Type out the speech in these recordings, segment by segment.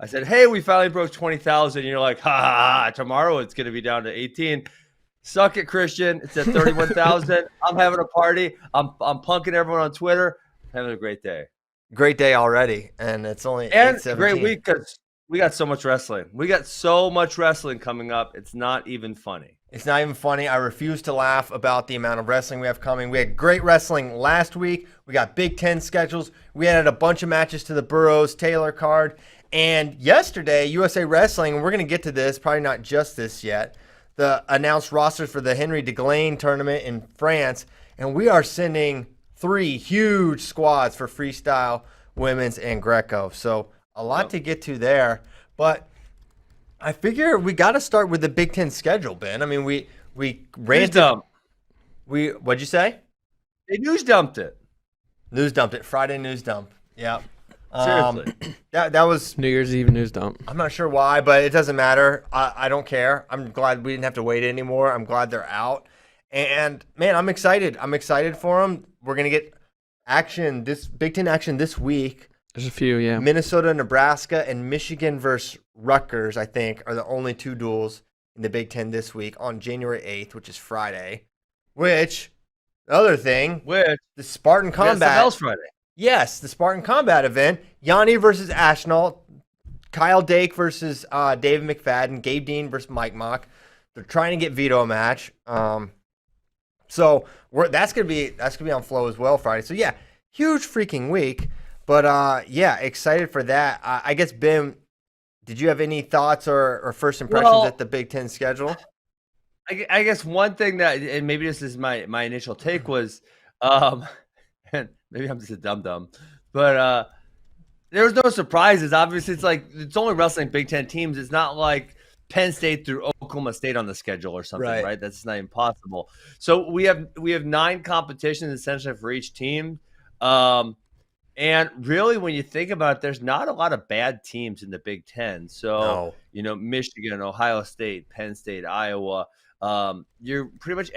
I said, hey, we finally broke 20,000. You're like, ha, ha, ha, tomorrow it's going to be down to 18. Suck it, Christian. It's at 31,000. I'm having a party. I'm punking everyone on Twitter. Having a great day. Great day already, and it's only And 8:17. great week because we got so much wrestling. We got so much wrestling coming up. It's not even funny. It's not even funny. I refuse to laugh about the amount of wrestling we have coming. We had great wrestling last week. We got Big Ten schedules. We added a bunch of matches to the Burroughs-Taylor card. And yesterday, USA Wrestling, and we're going to get to this, probably not just this yet, the announced rosters for the Henry Deglaine tournament in France. And we are sending 3 huge squads for freestyle, women's, and Greco. So a lot to get to there. But I figure we got to start with the Big Ten schedule, Ben. I mean, we ran dump. What'd you say? They news dumped it. News dumped it. Friday news dump. Yeah. Seriously. That was New Year's Eve news dump. I'm not sure why, but it doesn't matter. I don't care. I'm glad we didn't have to wait anymore. I'm glad they're out. And man, I'm excited. I'm excited for them. We're gonna get action, this Big Ten action this week. There's a few, yeah. Minnesota, Nebraska, and Michigan versus Rutgers, I think, are the only 2 duels in the Big Ten this week on January 8th, which is Friday. Which, other thing, the Spartan Combat. Else Friday. Yes, the Spartan Combat event. Yanni versus Ashnault. Kyle Dake versus David McFadden. Gabe Dean versus Mike Mock. They're trying to get veto a match. So that's gonna be on Flow as well Friday. So yeah, huge freaking week. But yeah, excited for that. I guess, Ben, did you have any thoughts or first impressions at the Big Ten schedule? I guess one thing that, and maybe this is my initial take, was, and maybe I'm just a dum-dum, but there was no surprises. Obviously, it's only wrestling Big Ten teams. It's not like Penn State through Oklahoma State on the schedule or something, right? That's not impossible. So we have 9 competitions essentially for each team. And really, when you think about it, there's not a lot of bad teams in the Big Ten. So, Michigan, Ohio State, Penn State, Iowa, you're pretty much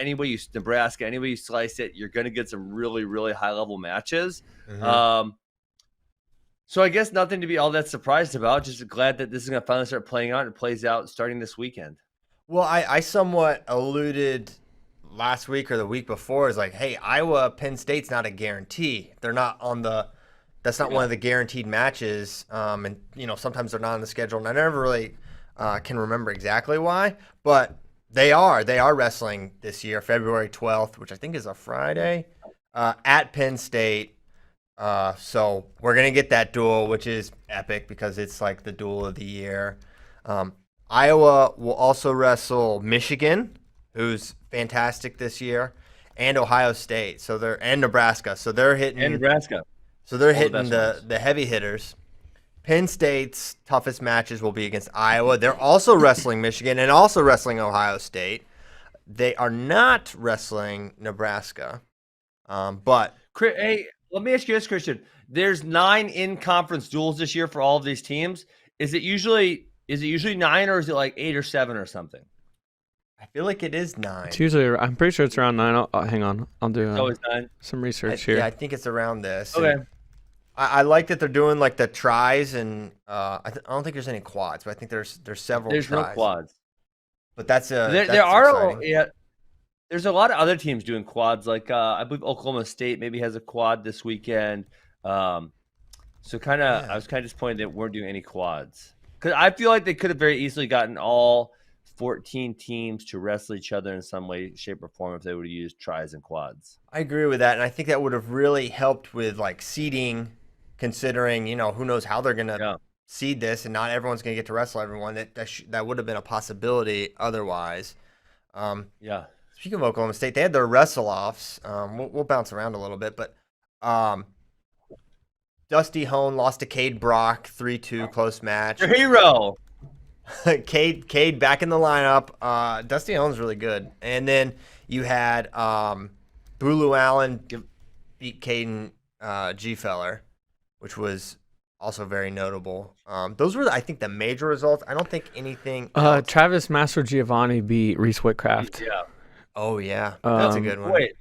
Nebraska, any way you slice it, you're going to get some really, really high-level matches. Mm-hmm. So I guess nothing to be all that surprised about. Just glad that this is going to finally start playing out. It plays out starting this weekend. Well, I somewhat alluded last week or the week before is like, hey, Iowa, Penn State's not a guarantee. They're not on the – that's not one of the guaranteed matches. And, sometimes they're not on the schedule. And I never really can remember exactly why. But they are wrestling this year, February 12th, which I think is a Friday, at Penn State. So we're going to get that duel, which is epic because it's like the duel of the year. Iowa will also wrestle Michigan, who's fantastic this year, and Ohio State. And Nebraska. So they're hitting – And Nebraska. So they're hitting the heavy hitters. Penn State's toughest matches will be against Iowa. They're also wrestling Michigan and also wrestling Ohio State. They are not wrestling Nebraska. But hey, let me ask you this, Christian. There's 9 in-conference duels this year for all of these teams. Is it usually 9 or is it like 8 or 7 or something? I feel like it is 9. It's usually, I'm pretty sure it's around 9. Hang on. I'll do always 9. Some research here. Yeah, I think it's around this. Okay. I like that they're doing like the tries, and I don't think there's any quads, but I think there's several. There's tries. no quads, but that's there are. Yeah, there's a lot of other teams doing quads. Like I believe Oklahoma State maybe has a quad this weekend. So I was kind of disappointed they weren't doing any quads because I feel like they could have very easily gotten all 14 teams to wrestle each other in some way, shape, or form if they would have used tries and quads. I agree with that, and I think that would have really helped with like seeding, considering who knows how they're gonna seed this, and not everyone's gonna get to wrestle everyone. That would have been a possibility otherwise. Yeah. Speaking of Oklahoma State, they had their wrestle-offs. We'll bounce around a little bit, but Dusty Hone lost to Cade Brock 3-2 close match. Your hero. Cade back in the lineup. Dusty Hone's really good. And then you had Bulu Allen beat Caden G-Feller, which was also very notable. Those were, I think, the major results. I don't think anything else. Travis Mastro Giovanni beat Reese Whitcraft. Yeah. Oh, yeah. That's a good one. Wait.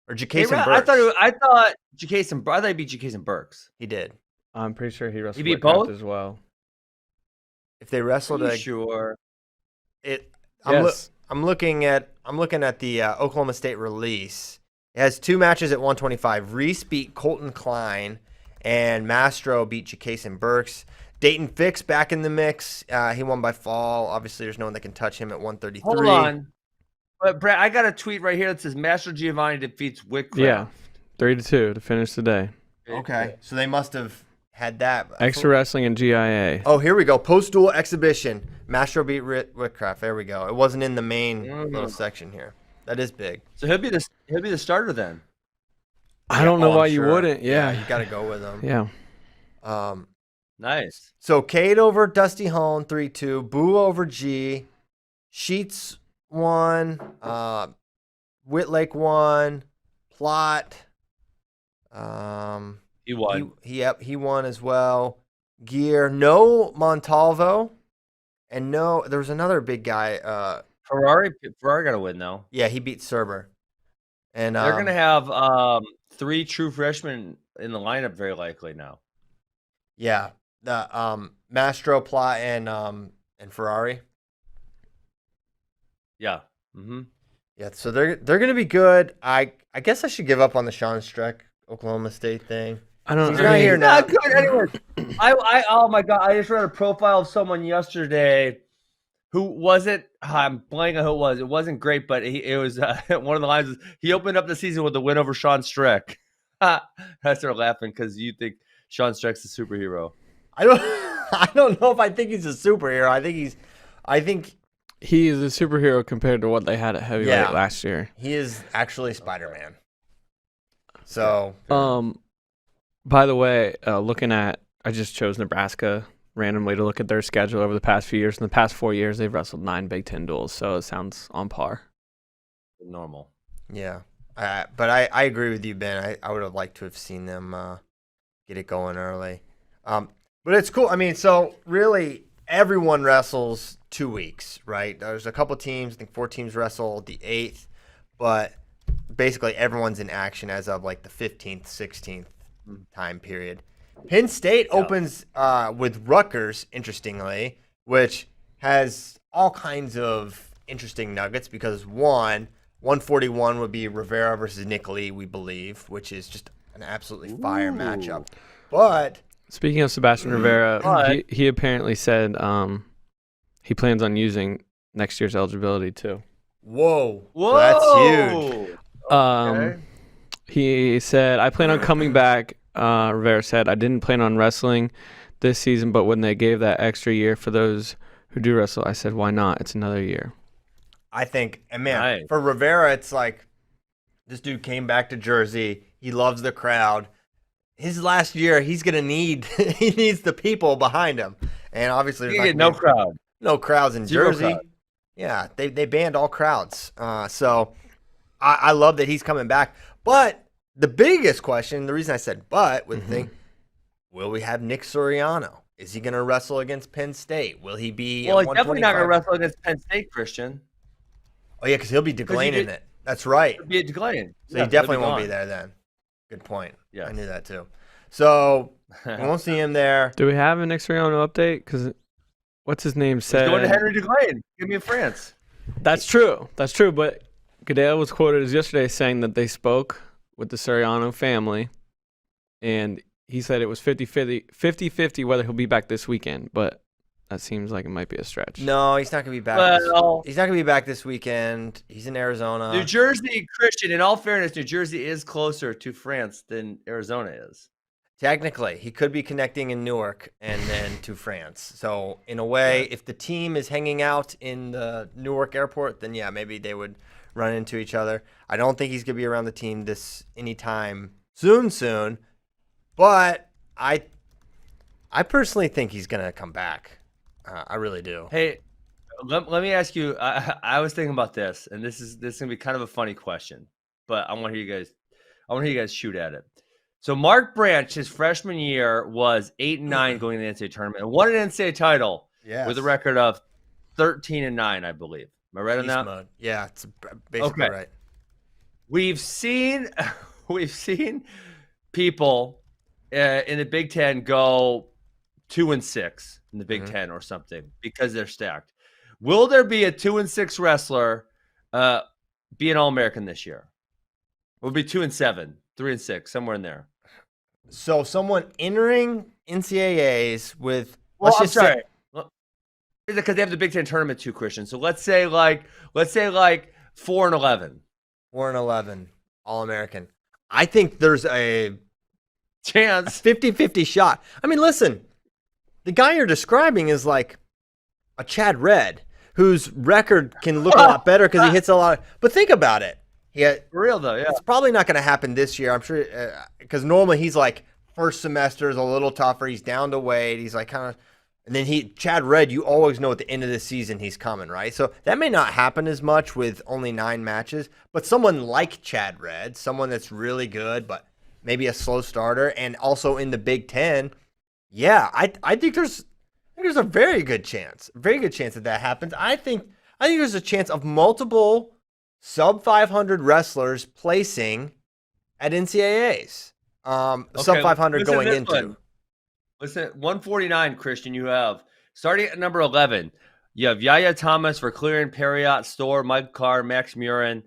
Or Jacason Burks. I thought he beat Jacason Burks. He did. I'm pretty sure he wrestled He beat Whitcraft both? as well. if they wrestled a Sure. Yes. I'm looking at the Oklahoma State release. It has 2 matches at 125. Reese beat Colton Klein, and Mastro beat Jakason Burks. Dayton Fix back in the mix. He won by fall. Obviously, there's no one that can touch him at 133. Hold on. But Brad, I got a tweet right here that says Master Giovanni defeats Whitcraft. Yeah, 3-2 to finish the day. Okay, so they must have had that. Extra Wrestling and GIA. Oh, here we go. Post-duel exhibition. Mastro beat Whitcraft. There we go. It wasn't in the main little section here. That is big. So he'll be the starter then. I don't know I'm why you sure. wouldn't. Yeah. You got to go with him. Yeah. Nice. So Cade over Dusty Hone 3-2. Boo over G. Sheets won. Whitlake won. Plot. He won. He won as well. Gear. No Montalvo. And no, there was another big guy. Ferrari got to win though. Yeah, he beat Serber. And They're gonna have 3 true freshmen in the lineup very likely now. Yeah, the Mastro, Plot, and Ferrari. Yeah. Mm-hmm. Yeah, so they're gonna be good. I guess I should give up on the Sean Streck Oklahoma State thing. I don't He's I not mean, here now. Not good anyway. I oh my god, I just read a profile of someone yesterday who wasn't. I'm blanking on who it was. It wasn't great, but it was one of the lines. He opened up the season with a win over Sean Streck. I started laughing because you think Sean Streck's a superhero. I don't know if I think he's a superhero. I think he is a superhero compared to what they had at heavyweight last year. he is actually Spider-Man. So By the way, I just chose Nebraska randomly to look at their schedule over the past few years. In the past 4 years, they've wrestled 9 Big Ten duels, so it sounds on par. Normal. yeah, but I agree with you, Ben. I would have liked to have seen them get it going early. But it's cool. I mean, so really everyone wrestles 2 weeks, right? There's a couple teams. I think 4 teams wrestle the 8th, but basically everyone's in action as of like the 15th, 16th time period. Penn State opens with Rutgers, interestingly, which has all kinds of interesting nuggets because 141 would be Rivera versus Nick Lee, we believe, which is just an absolutely fire matchup. But speaking of Sebastian Rivera, he apparently said he plans on using next year's eligibility too. Whoa, that's huge. Okay. He said, I plan on coming back. Rivera said, I didn't plan on wrestling this season, but when they gave that extra year for those who do wrestle, I said, why not? It's another year. I think, and man, for Rivera, it's like this dude came back to Jersey. He loves the crowd. His last year, he's going to need, he needs the people behind him. And obviously, there's no crowd. No crowds in Jersey. Crowd. Yeah, they banned all crowds. So I love that he's coming back. But the biggest question, the reason I said but, would think, will we have Nick Soriano? Is he going to wrestle against Penn State? Will he be? Well, he's definitely not going to wrestle against Penn State, Christian. Oh yeah, because he'll be Deglain in it. That's right. He'll be Deglain. So he definitely won't be there then. Good point. Yeah, I knew that too. So we won't see him there. Do we have a Nick Soriano update? Because what's his name said? He's going to Henry Deglain. Give me a France. That's true. That's true. But Goodale was quoted as yesterday saying that they spoke with the Soriano family, and he said it was 50-50 whether he'll be back this weekend, but that seems like it might be a stretch. No, he's not going to be back. He's not going to be back this weekend. He's in Arizona. New Jersey, Christian, in all fairness, New Jersey is closer to France than Arizona is. Technically, he could be connecting in Newark and then to France. So, in a way, if the team is hanging out in the Newark airport, then yeah, maybe they would run into each other. I don't think he's going to be around the team this anytime soon. But I personally think he's going to come back. I really do. Hey, let me ask you. I was thinking about this, and this is going to be kind of a funny question, but I want to hear you guys shoot at it. So Mark Branch, his freshman year, was 8-9 going to the NCAA tournament and won an NCAA title with a record of 13-9, I believe. Am I right on that? Mode. Yeah, it's basically right. We've seen people in the Big Ten go 2-6 in the Big Ten or something because they're stacked. Will there be a 2-6 wrestler be an All-American this year? Will be 2-7, 3-6, somewhere in there. So someone entering NCAAs with Well, I'm sorry. Because they have the Big Ten tournament too, Christian. So let's say like 4-11. 4-11 All-American. I think there's a chance. 50-50 shot. I mean, listen, the guy you're describing is like a Chad Red, whose record can look a lot better because he hits a lot. But think about it. For real though, yeah. It's probably not going to happen this year. I'm sure because normally he's like first semester is a little tougher. He's down to weight. He's like kind of, and then Chad Red. You always know at the end of the season he's coming, right? So that may not happen as much with only 9 matches. But someone like Chad Red, someone that's really good, but maybe a slow starter, and also in the Big Ten, yeah, I think there's a very good chance that happens. I think there's a chance of multiple sub 500 wrestlers placing at NCAAs. Sub 500 going into. One. Listen, 149, Christian, you have, starting at number 11, you have Yaya Thomas for clearing Perriott, Storr, Mike Carr, Max Murin,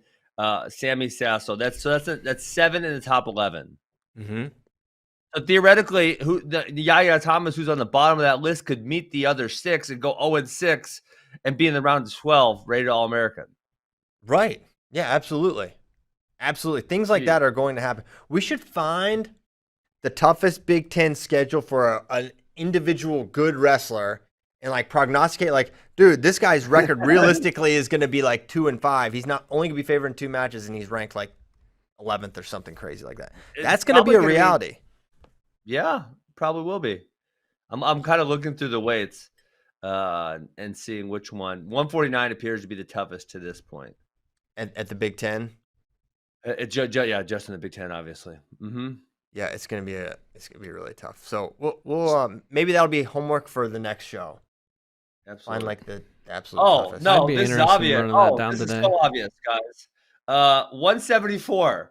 Sammy Sasso. That's 7 in the top 11. Mm-hmm. So theoretically, the Yaya Thomas, who's on the bottom of that list, could meet the other 6 and go 0-6 and be in the round of 12, rated All-American. Right. Yeah, absolutely. Absolutely. Things like that are going to happen. We should find the toughest Big Ten schedule for an individual good wrestler and like prognosticate like, dude, this guy's record realistically is going to be like 2-5. He's not only going to be favored in 2 matches and he's ranked like 11th or something crazy like that. That's going to be a reality. Yeah, probably will be. I'm kind of looking through the weights and seeing which one. 149 appears to be the toughest to this point. At the Big Ten? Just in the Big Ten, obviously. Mm-hmm. Yeah, it's gonna be really tough. So we'll maybe that'll be homework for the next show. Absolutely. Find like the absolute toughest. No, this is obvious. This is so obvious, guys. 174.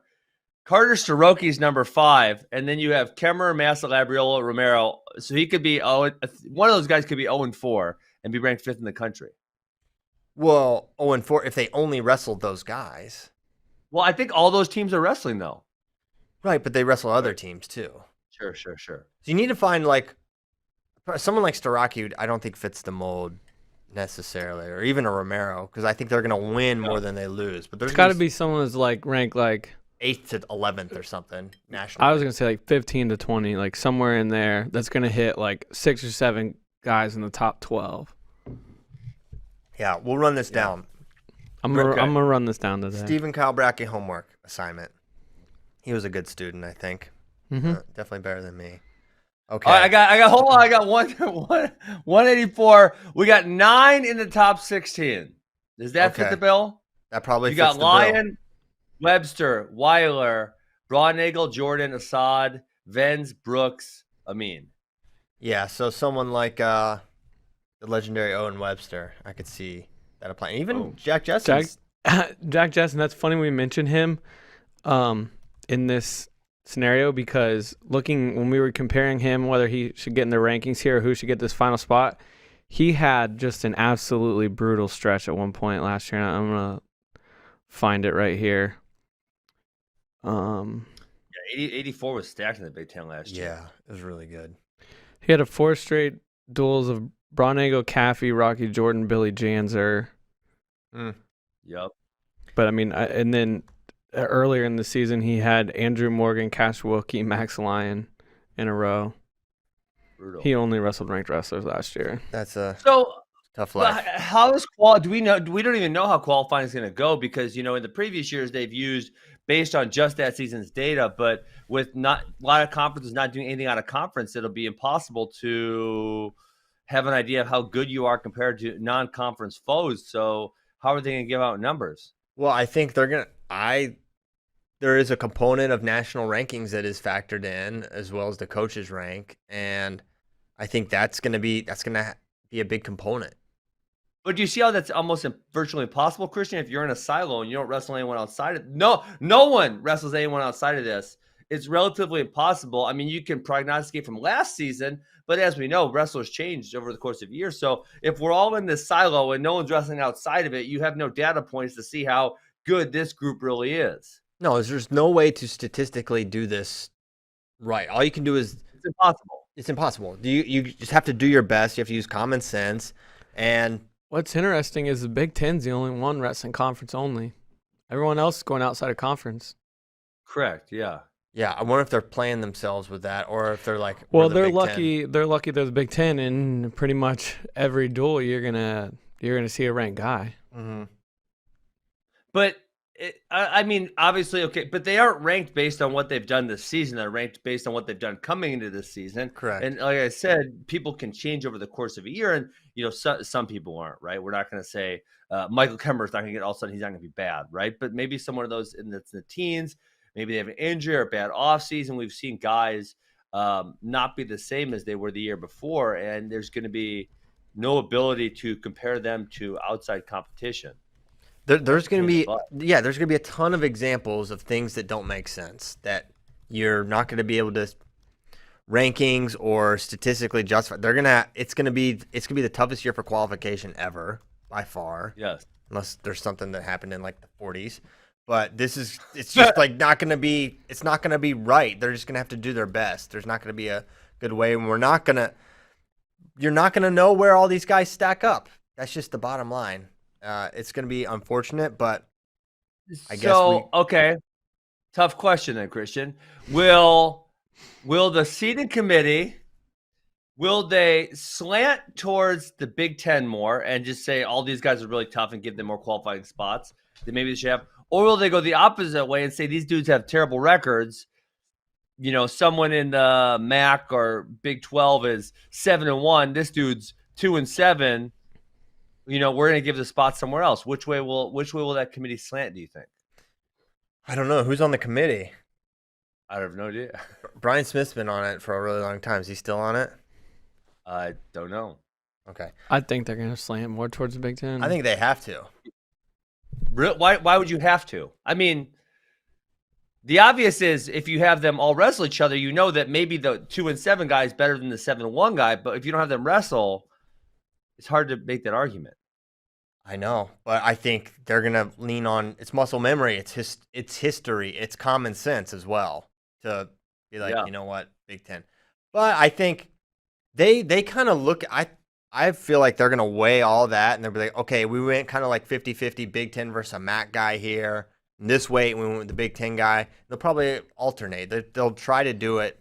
Carter Soroki's number 5, and then you have Kemmerer, Massa, Labriola, Romero. So he could be one of those guys could be 0-4 and be ranked 5th in the country. Well, 0-4 if they only wrestled those guys. Well, I think all those teams are wrestling though. Right, but they wrestle other teams too. Sure. So you need to find like someone like Starocki. I don't think fits the mold necessarily, or even a Romero, because I think they're going to win more than they lose. But there's got to be someone that's like ranked like 8th to 11th or something national. I was gonna say like 15 to 20, like somewhere in there. That's gonna hit like 6 or 7 guys in the top 12. Yeah, we'll run this down. I'm gonna run this down today. Stephen Kyle Brackey homework assignment. He was a good student, I think. Mm-hmm. Definitely better than me. Okay. All right, I got. Hold on. I got 184. We got 9 in the top 16. Does that fit the bill? That probably you fits got Lyon, Webster, Weiler, Braunagel, Jordan, Assad, Venz, Brooks, Amin. Yeah, so someone like the legendary Owen Webster, I could see that applying. Even Jack Jessen. Jack Jessen. That's funny we mentioned him in this scenario, because looking when we were comparing him, whether he should get in the rankings here or who should get this final spot, he had just an absolutely brutal stretch at one point last year. And I'm gonna find it right here. 84 was stacked in the Big Ten last year. Yeah, it was really good. He had 4 straight duels of Braunagel, Caffey, Rocky Jordan, Billy Janzer. Yep. But I mean, and then earlier in the season, he had Andrew Morgan, Cash Wilkie, Max Lyon in a row. Brutal. He only wrestled ranked wrestlers last year. That's a tough life. life. How is do we know? We don't even know how qualifying is going to go, because in the previous years they've used based on just that season's data, but with not a lot of conferences not doing anything out of conference, it'll be impossible to have an idea of how good you are compared to non-conference foes. So how are they going to give out numbers? Well, I think there is a component of national rankings that is factored in, as well as the coaches rank, and I think that's going to be a big component. But do you see how that's almost virtually impossible, Christian? If you're in a silo and you don't wrestle anyone outside of no one wrestles anyone outside of this, it's relatively impossible. I mean, you can prognosticate from last season, but as we know, wrestlers changed over the course of years. So if we're all in this silo and no one's wrestling outside of it, you have no data points to see how good this group really is. No, there's no way to statistically do this right. All you can do is It's impossible. It's impossible. You just have to do your best. You have to use common sense. And what's interesting is the Big Ten's the only one wrestling conference only. Everyone else is going outside of conference. Correct. Yeah. Yeah, I wonder if they're playing themselves with that, or if they're like, well, the they're Big lucky. Ten. They're lucky they're the Big Ten, and pretty much every duel you're gonna see a ranked guy. Mm-hmm. But I mean, obviously, okay, but they aren't ranked based on what they've done this season. They're ranked based on what they've done coming into this season. Correct. And like I said, people can change over the course of a year, and some people aren't, right? We're not going to say Michael Kemmer's not going to get all of a sudden he's not going to be bad, right? But maybe someone of those in the teens, maybe they have an injury or a bad offseason. We've seen guys not be the same as they were the year before, and there's going to be no ability to compare them to outside competition. There's going to be there's going to be a ton of examples of things that don't make sense that you're not going to be able to rankings or statistically justify. It's going to be the toughest year for qualification ever by far. Yes. Unless there's something that happened in like the 40s. But it's just like not going to be right. They're just going to have to do their best. There's not going to be a good way, and you're not going to know where all these guys stack up. That's just the bottom line. It's going to be unfortunate, but I guess okay. Tough question then, Christian. Will the seating committee, will they slant towards the Big Ten more and just say all these guys are really tough and give them more qualifying spots than maybe they should have? Or will they go the opposite way and say these dudes have terrible records? Someone in the MAC or Big 12 is 7-1. This dude's 2-7. We're going to give the spot somewhere else. Which way will that committee slant, do you think? I don't know. Who's on the committee? I have no idea. Brian Smith's been on it for a really long time. Is he still on it? I don't know. Okay. I think they're going to slant more towards the Big Ten. I think they have to. Why would you have to? I mean, the obvious is if you have them all wrestle each other, that maybe the 2-7 guy is better than the 7-1 guy. But if you don't have them wrestle, it's hard to make that argument. I know, but I think they're going to lean on it's muscle memory, it's history, it's common sense as well to be like, you know what, Big Ten. But I think they kind of look I feel like they're going to weigh all that and they'll be like, okay, we went kind of like 50-50 Big Ten versus a MAC guy here. And this weight, we went with the Big Ten guy. They'll probably alternate. They'll try to do it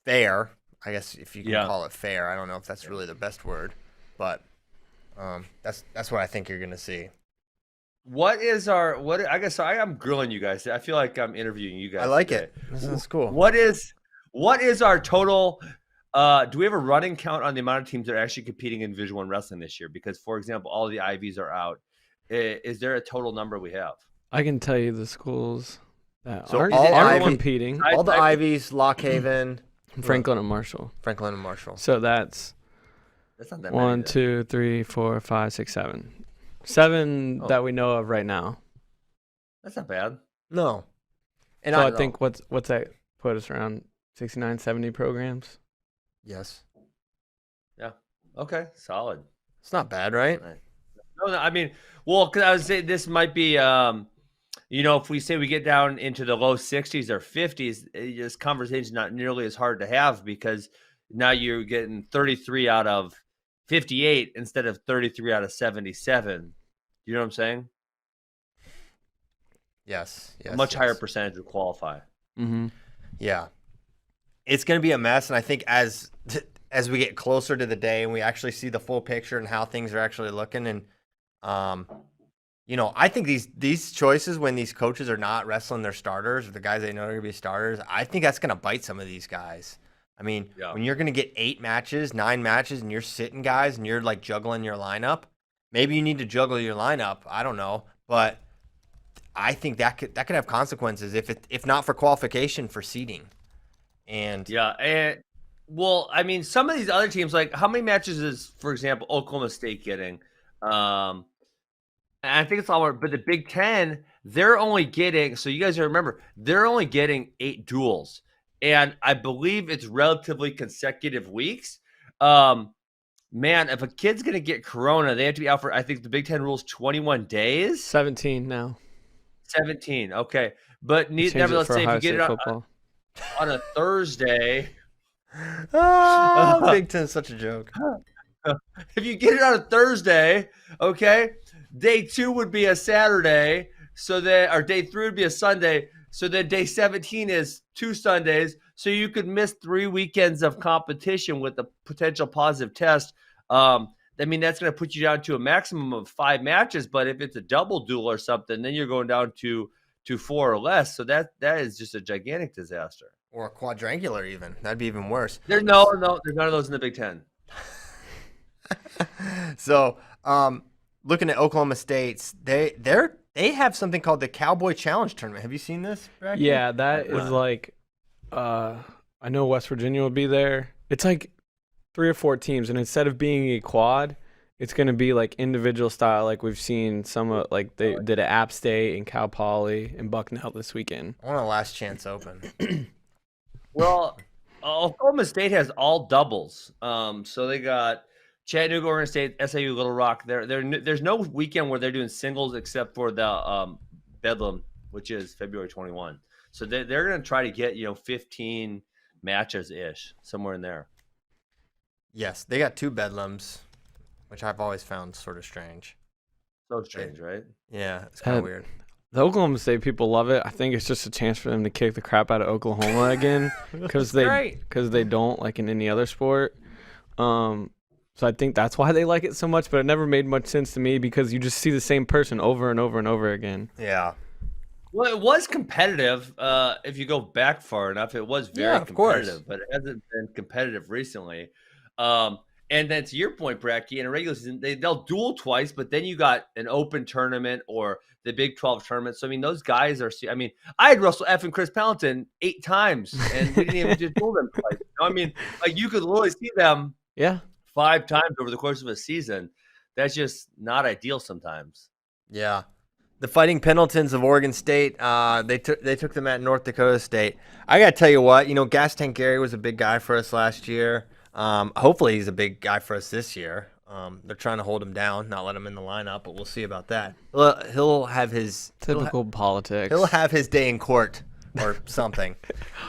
fair. I guess if you can call it fair. I don't know if that's really the best word, but that's what I think you're gonna see. I guess I'm grilling you guys. I feel like I'm interviewing you guys. I like it. This is cool. What is our total? Do we have a running count on the amount of teams that are actually competing in Division I wrestling this year? Because, for example, all the IVs are out. Is there a total number we have? I can tell you the schools that are competing. All the IVs, Lock Haven. Franklin and Marshall. So that's not that 1, 2, 3, 4, 5, 6, 7. 7 that we know of right now. That's not bad. No. And I think what's that put us around 69, 70 programs? Yes. Yeah. Okay. Solid. It's not bad, right? No. I mean, because I would say this might be. If we say we get down into the low 60s or 50s, this conversation is not nearly as hard to have because now you're getting 33 out of 58 instead of 33 out of 77. You know what I'm saying? Yes. A much higher percentage would qualify. Mm-hmm. Yeah. It's going to be a mess, and I think as we get closer to the day and we actually see the full picture and how things are actually looking, and I think these choices when these coaches are not wrestling their starters or the guys they know are going to be starters, I think that's going to bite some of these guys. I mean, when you're going to get 8 matches, 9 matches, and you're sitting guys and you're like juggling your lineup, maybe you need to juggle your lineup. I don't know, but I think that could have consequences if not for qualification, for seeding. And I mean, some of these other teams, like how many matches is, for example, Oklahoma State getting? And I think it's all, but the Big Ten, they're only getting, so you guys remember, they're only getting 8 duels. And I believe it's relatively consecutive weeks. Man, if a kid's going to get corona, they have to be out for, I think the Big Ten rules 21 days. 17 now. 17. Okay. But Changed it nevertheless, for say if Ohio you get State it football. on a Thursday, Oh, Big Ten's such a joke. if you get it on a Thursday, okay, day 2 would be a Saturday, so that, or day 3 would be a Sunday, so then day 17 is 2 Sundays, so you could miss 3 weekends of competition with a potential positive test. I mean, that's going to put you down to a maximum of 5 matches, but if it's a double duel or something, then you're going down to 4 or less. So that is just a gigantic disaster. Or a quadrangular even. That'd be even worse. There's none of those in the Big Ten. So, looking at Oklahoma State's, they have something called the Cowboy Challenge Tournament. Have you seen this, Bracky? Yeah, that is like, I know West Virginia will be there. It's like 3 or 4 teams, and instead of being a quad, it's going to be like individual style, like we've seen some like they did at App State and Cal Poly and Bucknell this weekend. I want a last chance open. Well, Oklahoma State has all doubles. So they got Chattanooga, Oregon State, SIU, Little Rock. There's no weekend where they're doing singles except for the Bedlam, which is February 21. So they're going to try to get 15 matches ish, somewhere in there. Yes, they got 2 Bedlams, which I've always found sort of strange. So strange, right? Yeah, it's kind of weird. The Oklahoma State people love it. I think it's just a chance for them to kick the crap out of Oklahoma again because they don't like in any other sport. So I think that's why they like it so much, but it never made much sense to me because you just see the same person over and over and over again. Yeah. Well, it was competitive. If you go back far enough, it was very competitive, but it hasn't been competitive recently. And then to your point, Bracky, in a regular season, they'll duel twice, but then you got an open tournament or the Big 12 tournament. So, I mean, those guys are – I mean, I had Russell F. and Chris Pelton 8 times, and we didn't even just duel them twice. I mean, like you could literally see them 5 times over the course of a season. That's just not ideal sometimes. Yeah. The Fighting Pendletons of Oregon State, they took them at North Dakota State. I got to tell you what, Gas Tank Gary was a big guy for us last year. Hopefully he's a big guy for us this year. They're trying to hold him down, not let him in the lineup, but we'll see about that. He'll have his typical politics. He'll have his day in court or something.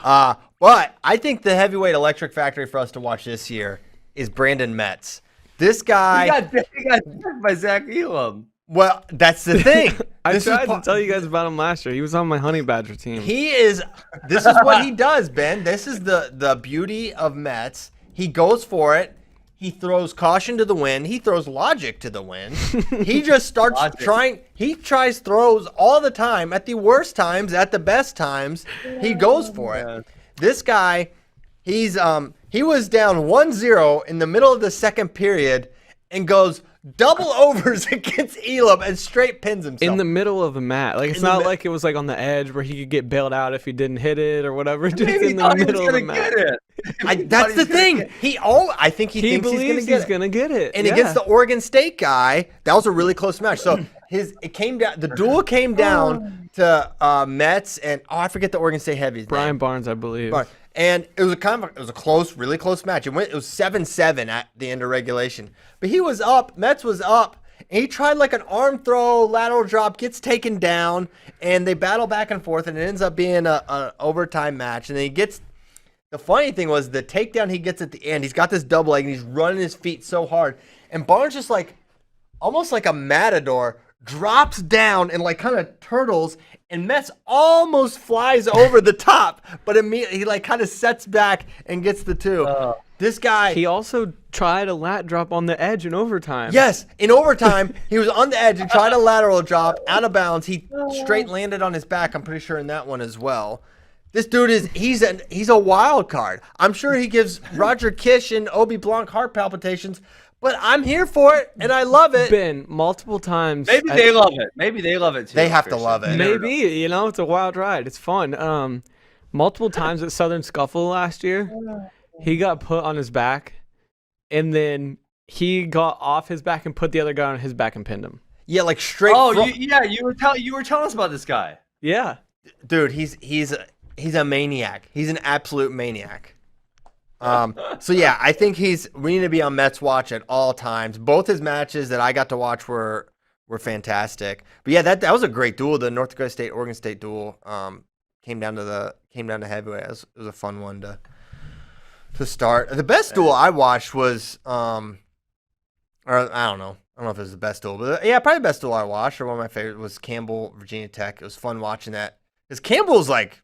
But I think the heavyweight electric factory for us to watch this year is Brandon Metz. This guy he got checked by Zach Elam. Well, that's the thing. I tried to tell you guys about him last year. He was on my Honey Badger team. This is what he does, Ben. This is the beauty of Metz. He goes for it. He throws caution to the wind. He throws logic to the wind. He just starts trying. He tries throws all the time, at the worst times, at the best times. He goes for it. This guy, he was down 1-0 in the middle of the second period and goes double overs against Elam and straight pins himself. In the middle of the mat. Like, it's not like it was like on the edge where he could get bailed out if he didn't hit it or whatever. Just in the middle of the mat. That's the thing. I think he thinks he's going to get it. And against the Oregon State guy, that was a really close match. So it came down. The duel came down to Metz and I forget the Oregon State heavies. Brian Barnes, I believe. And it was a close, really close match. It was 7-7 at the end of regulation. But he was up. Metz was up. And he tried like an arm throw, lateral drop, gets taken down, and they battle back and forth, and it ends up being an overtime match. And then he gets. The funny thing was the takedown he gets at the end. He's got this double leg, and he's running his feet so hard. And Barnes just almost like a matador, drops down and like kind of turtles, and Metz almost flies over the top, but immediately he like kind of sets back and gets the 2. This guy. He also tried a lat drop on the edge in overtime. Yes, in overtime, he was on the edge and tried a lateral drop out of bounds. He straight landed on his back, I'm pretty sure, in that one as well. This dude he's a wild card. I'm sure he gives Roger Kish and Obi Blanc heart palpitations, but I'm here for it, and I love it. Ben, multiple times. Maybe they love it. Maybe they love it, too. They have to love it. Maybe, it's a wild ride. It's fun. Multiple times at Southern Scuffle last year, he got put on his back, and then he got off his back and put the other guy on his back and pinned him. Yeah, like straight. Oh, you were telling us about this guy. Yeah. Dude, he's a maniac. He's an absolute maniac. So yeah, I think we need to be on Mets watch at all times. Both his matches that I got to watch were fantastic. But yeah, that was a great duel. The North Dakota State Oregon State duel came down to heavyweight. It was a fun one to start. The best duel I watched was or I don't know. I don't know if it was the best duel, but yeah, probably the best duel I watched, or one of my favorites was Campbell, Virginia Tech. It was fun watching that. Because Campbell's like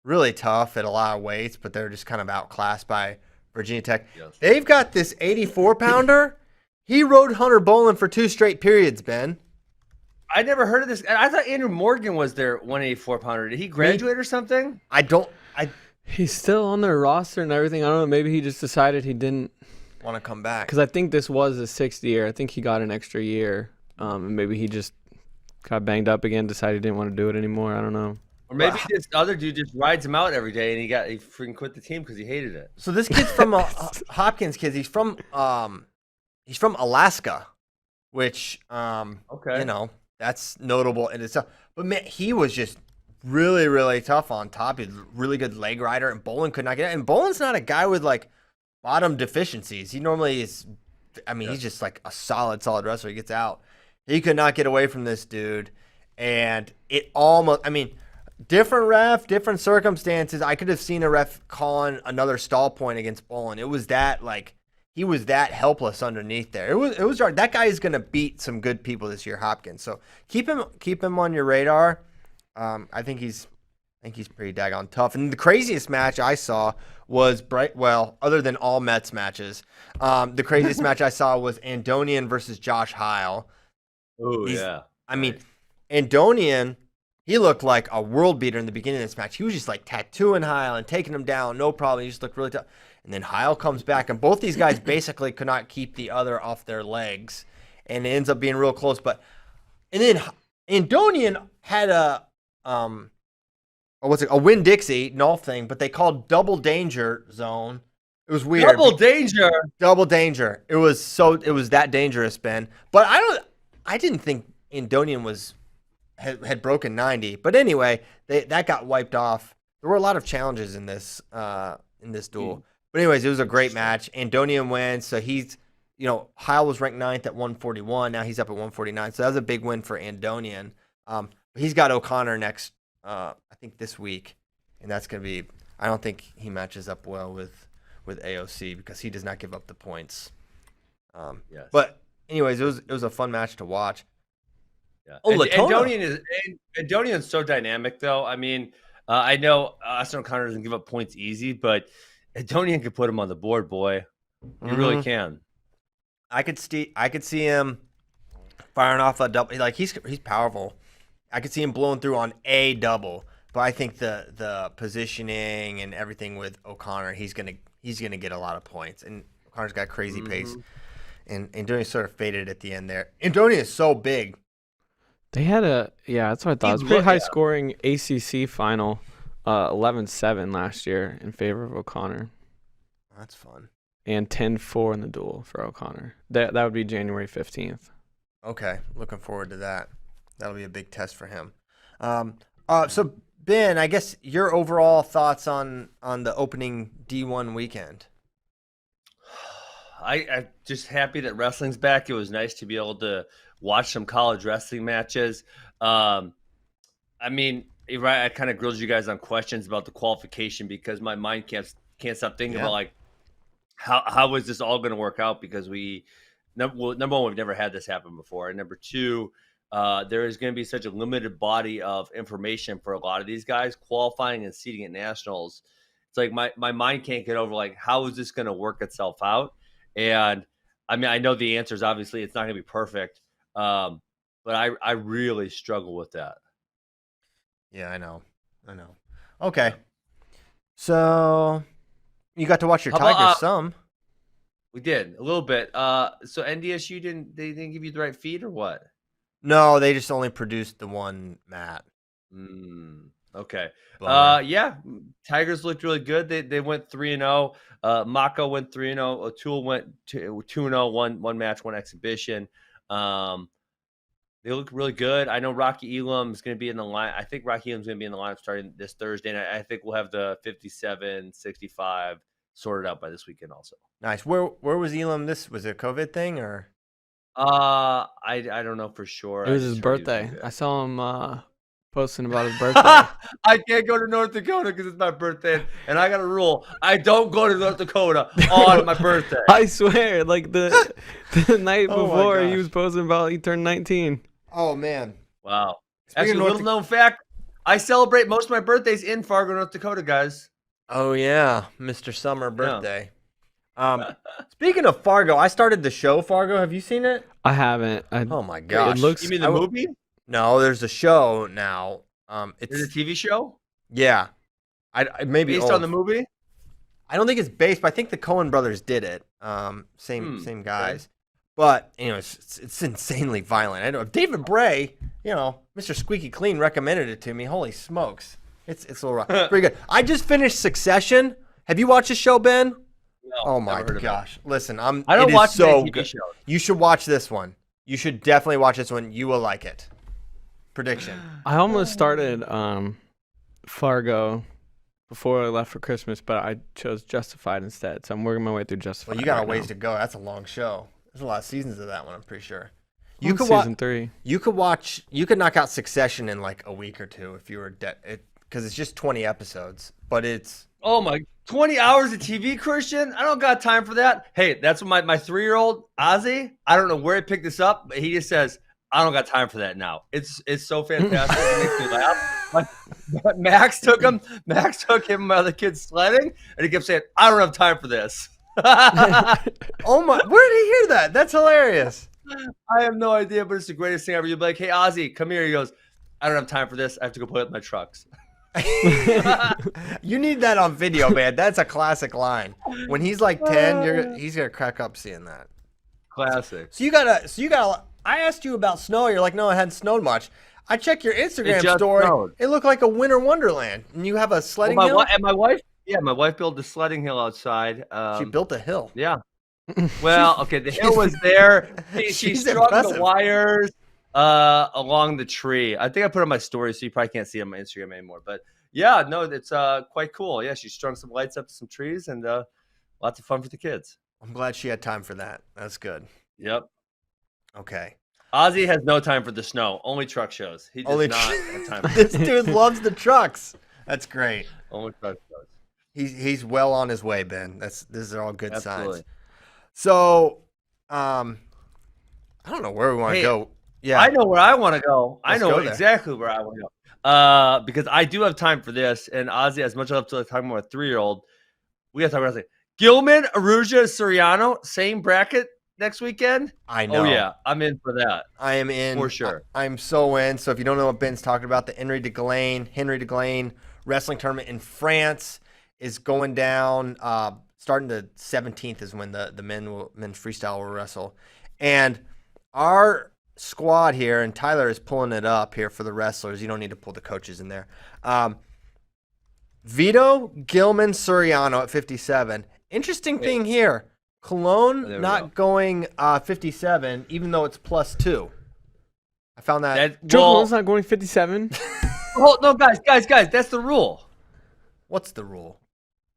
really tough at a lot of weights, but they're just kind of outclassed by Virginia Tech. Yes. They've got this 84-pounder. He rode Hunter Boland for 2 straight periods, Ben. I never heard of this. I thought Andrew Morgan was their 184-pounder. Did he graduate or something? He's still on their roster and everything. I don't know. Maybe he just decided he didn't want to come back. Because I think this was his 6th year. I think he got an extra year. And maybe he just got banged up again, decided he didn't want to do it anymore. I don't know. Or maybe this other dude just rides him out every day, and he freaking quit the team because he hated it. So this kid's from Hopkins kids. He's from Alaska, which okay, you know, that's notable in itself. But man, he was just really, really tough on top. He's a really good leg rider, and Boland could not get it. And Boland's not a guy with like bottom deficiencies. He normally is. I mean, he's just like a solid wrestler. He gets out. He could not get away from this dude, and it almost. I mean. Different ref, different circumstances. I could have seen a ref calling another stall point against Boland. It was that like he was that helpless underneath there. It was hard. That guy is going to beat some good people this year, Hopkins. So keep him on your radar. I think he's pretty daggone tough. And the craziest match I saw was other than all Mets matches, the craziest match I saw was Andonian versus Josh Heil. Oh yeah. I mean, Andonian. He looked like a world beater in the beginning of this match. He was just like tattooing Heil and taking him down, no problem. He just looked really tough. And then Heil comes back, and both these guys basically could not keep the other off their legs, and it ends up being real close. And then Andonian had a Winn-Dixie Nolf thing, but they called double danger zone. It was weird. Double danger. It was that dangerous, Ben. But I didn't think Andonian had broken 90, but anyway, that got wiped off. There were a lot of challenges in this duel, but anyways, it was a great match. Andonian wins, so Heil was ranked 9th at 141. Now he's up at 149, so that was a big win for Andonian. He's got O'Connor next, I think this week, and that's gonna be. I don't think he matches up well with AOC because he does not give up the points. Yes. But anyways, it was a fun match to watch. Yeah. Oh, Andonian is so dynamic, though. I mean, I know Austin O'Connor doesn't give up points easy, but Andonian could put him on the board, boy. You really can. I could see him firing off a double. Like he's powerful. I could see him blowing through on a double, but I think the positioning and everything with O'Connor, he's gonna get a lot of points. And O'Connor's got crazy pace, and Andonian sort of faded at the end there. Andonian is so big. They had that's what I thought. It was pretty high scoring ACC final, 11-7 last year in favor of O'Connor. That's fun. And 10-4 in the duel for O'Connor. That would be January 15th. Okay, looking forward to that. That'll be a big test for him. So Ben, I guess your overall thoughts on the opening D1 weekend. I'm just happy that wrestling's back. It was nice to be able to watch some college wrestling matches. I mean, right, I kind of grilled you guys on questions about the qualification because my mind can't stop thinking about like how is this all going to work out, because number one, we've never had this happen before, and number two, there is going to be such a limited body of information for a lot of these guys qualifying and seeding at nationals. It's like my mind can't get over like how is this going to work itself out. And I mean, I know the answer is obviously it's not going to be perfect, but I really struggle with that. Yeah, I know. Okay, so you got to watch your Tigers some. We did a little bit. So NDSU they didn't give you the right feed or what? No, they just only produced the one mat. Okay. Yeah, Tigers looked really good. They went 3-0. Mako went 3-0. O'Toole went 2-0. One match, one exhibition. They look really good. I know Rocky Elam is going to be in the line. I think Rocky Elam's going to be in the lineup starting this Thursday, and I think we'll have the 57, 65 sorted out by this weekend also. Nice. Where was Elam? This was it a COVID thing or? I don't know for sure. It was I his just heard he was birthday. good. I saw him posting about his birthday. I can't go to North Dakota because it's my birthday, and I got a rule: I don't go to North Dakota on my birthday. I swear, like the night Oh my before, he gosh. was posting about he turned 19. Oh man. Wow. Speaking Actually, of a North little known fact: I celebrate most of my birthdays in Fargo, North Dakota, guys. Oh yeah, Mr. Summer birthday. Speaking of Fargo, I started the show Fargo. Have you seen it? I haven't. Oh my gosh. It looks. You mean the movie? No, there's a show now. There's a It's TV show yeah. I maybe based old. on the movie. I don't think it's based, but I think the Coen brothers did it. Same guys. okay. But it's insanely violent. I know David Bray, Mr. Squeaky Clean recommended it to me. Holy smokes. It's a little rough. Pretty good. I just finished Succession. Have you watched the show, Ben? No, Oh my never heard of it. gosh. Listen, I don't it is watch so many TV good. shows. You should watch this one. You should definitely watch this one. You will like it. Prediction. I almost started Fargo before I left for Christmas, but I chose Justified instead. So I'm working my way through Justified. Well, you got a right ways now. to go. That's a long show. There's a lot of seasons of that one, I'm pretty sure. I'm You on could season watch 3. You could knock out Succession in like a week or two if you were because it's just 20 episodes, but it's Oh my, 20 hours of TV, Christian? I don't got time for that. Hey, that's what my 3-year-old Ozzy, I don't know where he picked this up, but he just says, I don't got time for that now. It's so fantastic. It makes me laugh. But Max took him and my other kids sledding, and he kept saying, I don't have time for this. oh my, where did he hear that? That's hilarious. I have no idea, but it's the greatest thing ever. You'd be like, hey, Ozzy, come here. He goes, I don't have time for this. I have to go play with my trucks. You need that on video, man. That's a classic line. When he's like 10, he's gonna crack up seeing that. Classic. So you gotta. I asked you about snow. You're like, no, it hadn't snowed much. I checked your Instagram just story. snowed. It looked like a winter wonderland, and you have a sledding hill. My wife built a sledding hill outside. She built a hill. Yeah. Well, okay, the hill was there. She She's strung impressive. the wires along the tree. I think I put it on my story, so you probably can't see it on my Instagram anymore. But yeah, no, it's quite cool. Yeah, she strung some lights up to some trees, and lots of fun for the kids. I'm glad she had time for that. That's good. Yep. Okay. Ozzy has no time for the snow. Only truck shows. He does not have time for This dude loves the trucks. That's great. only truck shows. He's well on his way, Ben. These are all good Absolutely. signs. So, I don't know where we want to Hey, go. Yeah, I know where I want to go. I Let's know go there. exactly where I want to go. Because I do have time for this. And Ozzy, as much as I love to talk about a 3-year-old, we got to talk about something. Gilman, Aruja, Soriano, same bracket next weekend. I know. Oh, yeah. I'm in for that. I am in. For sure. I'm so in. So if you don't know what Ben's talking about, the Henry de Glane wrestling tournament in France is going down. Starting the 17th is when the men's freestyle will wrestle. And our squad here, and Tyler is pulling it up here for the wrestlers. You don't need to pull the coaches in there. Vito, Gilman, Soriano at 57. Interesting thing here. Cologne There we not going 57, even though it's +2. I found that. Joe Well, Colone's not going 57. no, guys, that's the rule. What's the rule?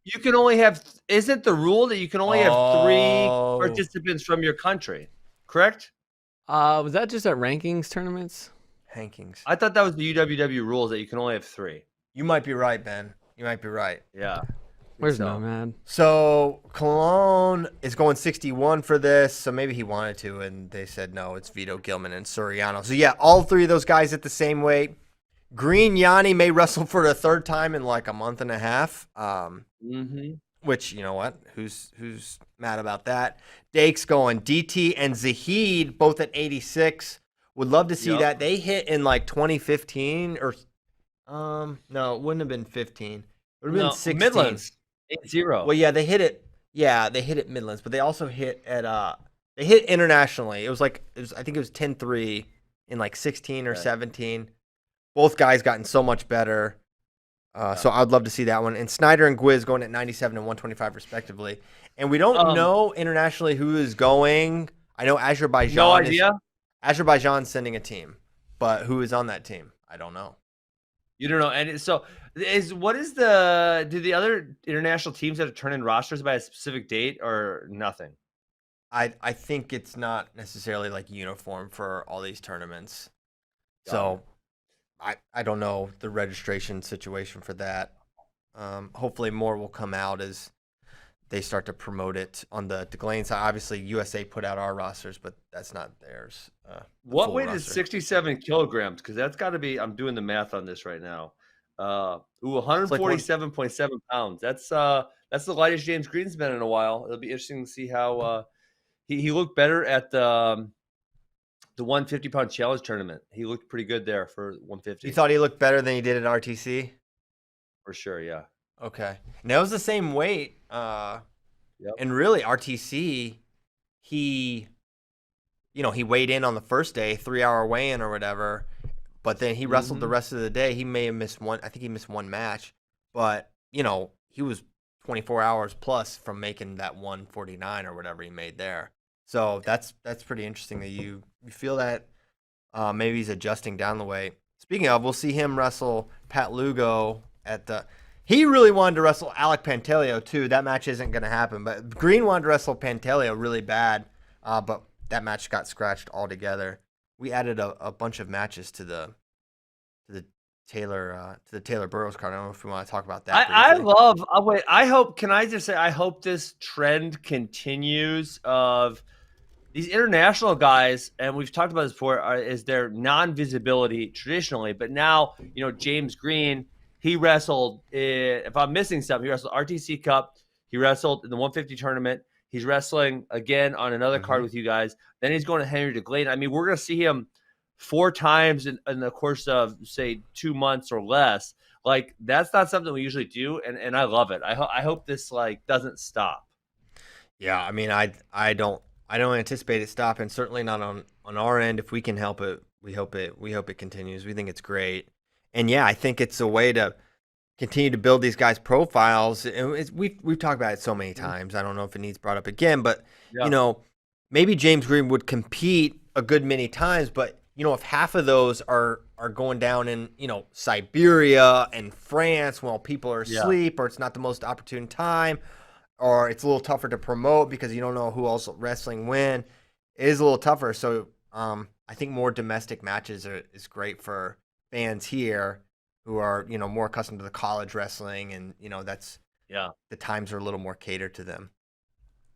You can only have, isn't the rule that you can only have 3 Oh. participants from your country, correct? Was that just at rankings tournaments? Hankings. I thought that was the UWW rules that you can only have 3. You might be right, Ben. You might be right. Yeah. Where's So- Nomad? So Cologne is going 61 for this. So maybe he wanted to, and they said no. It's Vito, Gilman, and Soriano. So yeah, all 3 of those guys at the same weight. Green Yanni may wrestle for the 3rd time in like a month and a half. Mm-hmm. Which, you know what? Who's mad about that? Dake's going. DT and Zahid both at 86. Would love to see Yep. that. They hit in like 2015 or no, it wouldn't have been 15. It would have been 16. Midlands, 8-0. Well, yeah, they hit it. Yeah, they hit it Midlands, but they also hit at they hit internationally. I think it was 10-3 in like 16 or Right. 17. Both guys gotten so much better. So I'd love to see that one. And Snyder and Gwiz going at 97 and 125 respectively. And we don't know internationally who is going. I know Azerbaijan. No idea. Azerbaijan's sending a team, but who is on that team? I don't know. You don't know, and so do the other international teams have to turn in rosters by a specific date or nothing? I think it's not necessarily like uniform for all these tournaments. Got So I don't know the registration situation for that. Hopefully more will come out as they start to promote it on the Glane side. Obviously, USA put out our rosters, but that's not theirs. What weight is 67 kilograms? Because that's got to be. I'm doing the math on this right now. 147.7 pounds. That's the lightest James Green's been in a while. It'll be interesting to see how he looked better at the 150-pound challenge tournament. He looked pretty good there for 150. You thought he looked better than he did at RTC? For sure, yeah. Okay. And that was the same weight. Yep. And really, RTC, he weighed in on the first day, 3-hour weigh-in or whatever, but then he wrestled the rest of the day. He may have missed one. I think he missed one match, but, he was 24 hours plus from making that 149 or whatever he made there. So that's pretty interesting that you feel that maybe he's adjusting down the weight. Speaking of, we'll see him wrestle Pat Lugo at the – he really wanted to wrestle Alec Pantaleo too. That match isn't going to happen. But Green wanted to wrestle Pantaleo really bad, but that match got scratched altogether. We added a bunch of matches to the Taylor Burrows card. I don't know if we want to talk about that. I hope. Can I just say I hope this trend continues of these international guys, and we've talked about this before, is their non-visibility traditionally, but now James Green. He wrestled, if I'm missing something, he wrestled RTC Cup. He wrestled in the 150 tournament. He's wrestling again on another card with you guys. Then he's going to Henry DeGlane. I mean, we're going to see him 4 times in the course of, say, 2 months or less. Like, that's not something we usually do, and I love it. I hope this, doesn't stop. Yeah, I mean, I don't anticipate it stopping. Certainly not on our end. If we can help it, we hope it continues. We think it's great. And yeah, I think it's a way to continue to build these guys' profiles. We've talked about it so many times. I don't know if it needs brought up again, but maybe James Green would compete a good many times. But if half of those are going down in Siberia and France while people are asleep, or it's not the most opportune time, or it's a little tougher to promote because you don't know who else wrestling when, it is a little tougher. So I think more domestic matches is great for fans here who are more accustomed to the college wrestling, and that's the times are a little more catered to them.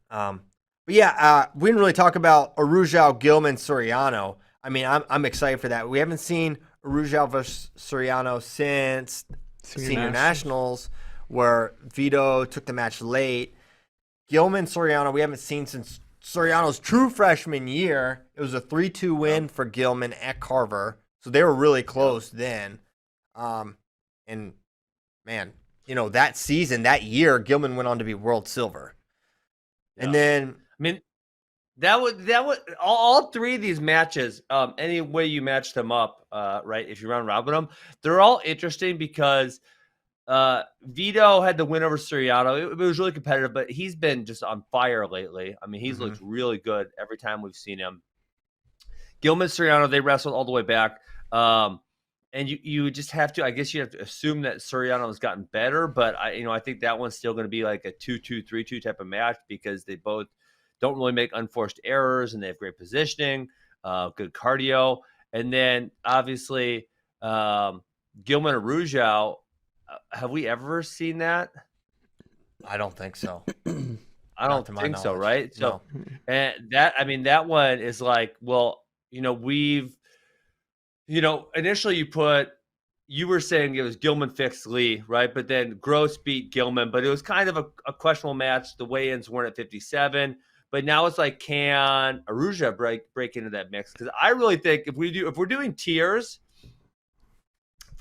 But yeah, we didn't really talk about Arujau, Gilman, Soriano. I mean, I'm excited for that. We haven't seen Arujau versus Soriano since Senior Nationals, where Vito took the match late. Gilman, Soriano, we haven't seen since Soriano's true freshman year. It was a 3-2 win for Gilman at Carver. So they were really close then. And man, that season, that year, Gilman went on to be world silver. Yeah. And then, I mean, that would all 3 of these matches, any way you match them up, right? If you round robin them, they're all interesting because Vito had the win over Soriano. It was really competitive, but he's been just on fire lately. I mean, he's looked really good every time we've seen him. Gilman, Soriano, they wrestled all the way back. And you just have to, I guess you have to assume that Soriano has gotten better, but I think that one's still going to be like a 2-2, 3-2 type of match because they both don't really make unforced errors and they have great positioning, good cardio. And then obviously Gilman Arujau, have we ever seen that? I don't think so. I don't think so, right? So, and that one is like, well, we've, initially you were saying it was Gilman fixed Lee, right? But then Gross beat Gilman, but it was kind of a questionable match. The weigh-ins weren't at 57, but now it's like, can Arujau break into that mix? Because I really think if we're doing tiers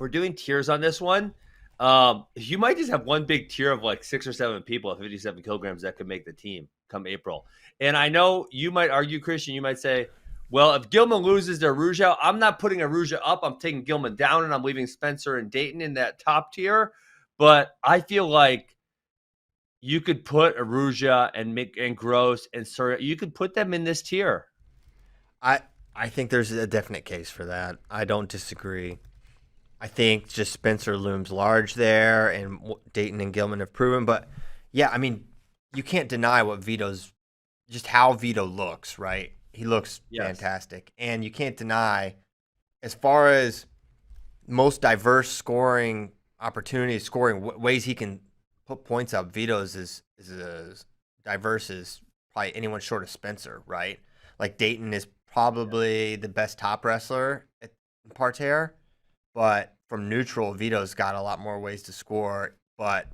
on this one, you might just have one big tier of like 6 or 7 people at 57 kilograms that could make the team come April. And I know you might argue, Christian, you might say, well, if Gilman loses to Arujau, I'm not putting Arujau up. I'm taking Gilman down, and I'm leaving Spencer and Dayton in that top tier. But I feel like you could put Arujau and Gross and Surya. You could put them in this tier. I I think there's a definite case for that. I don't disagree. I think just Spencer looms large there, and Dayton and Gilman have proven. But yeah, I mean, you can't deny just how Vito looks, right? He looks fantastic, and you can't deny, as far as most diverse scoring opportunities, scoring ways he can put points up. Vito's is as diverse as probably anyone short of Spencer, right? Like Dayton is probably the best top wrestler at parterre, but from neutral, Vito's got a lot more ways to score. But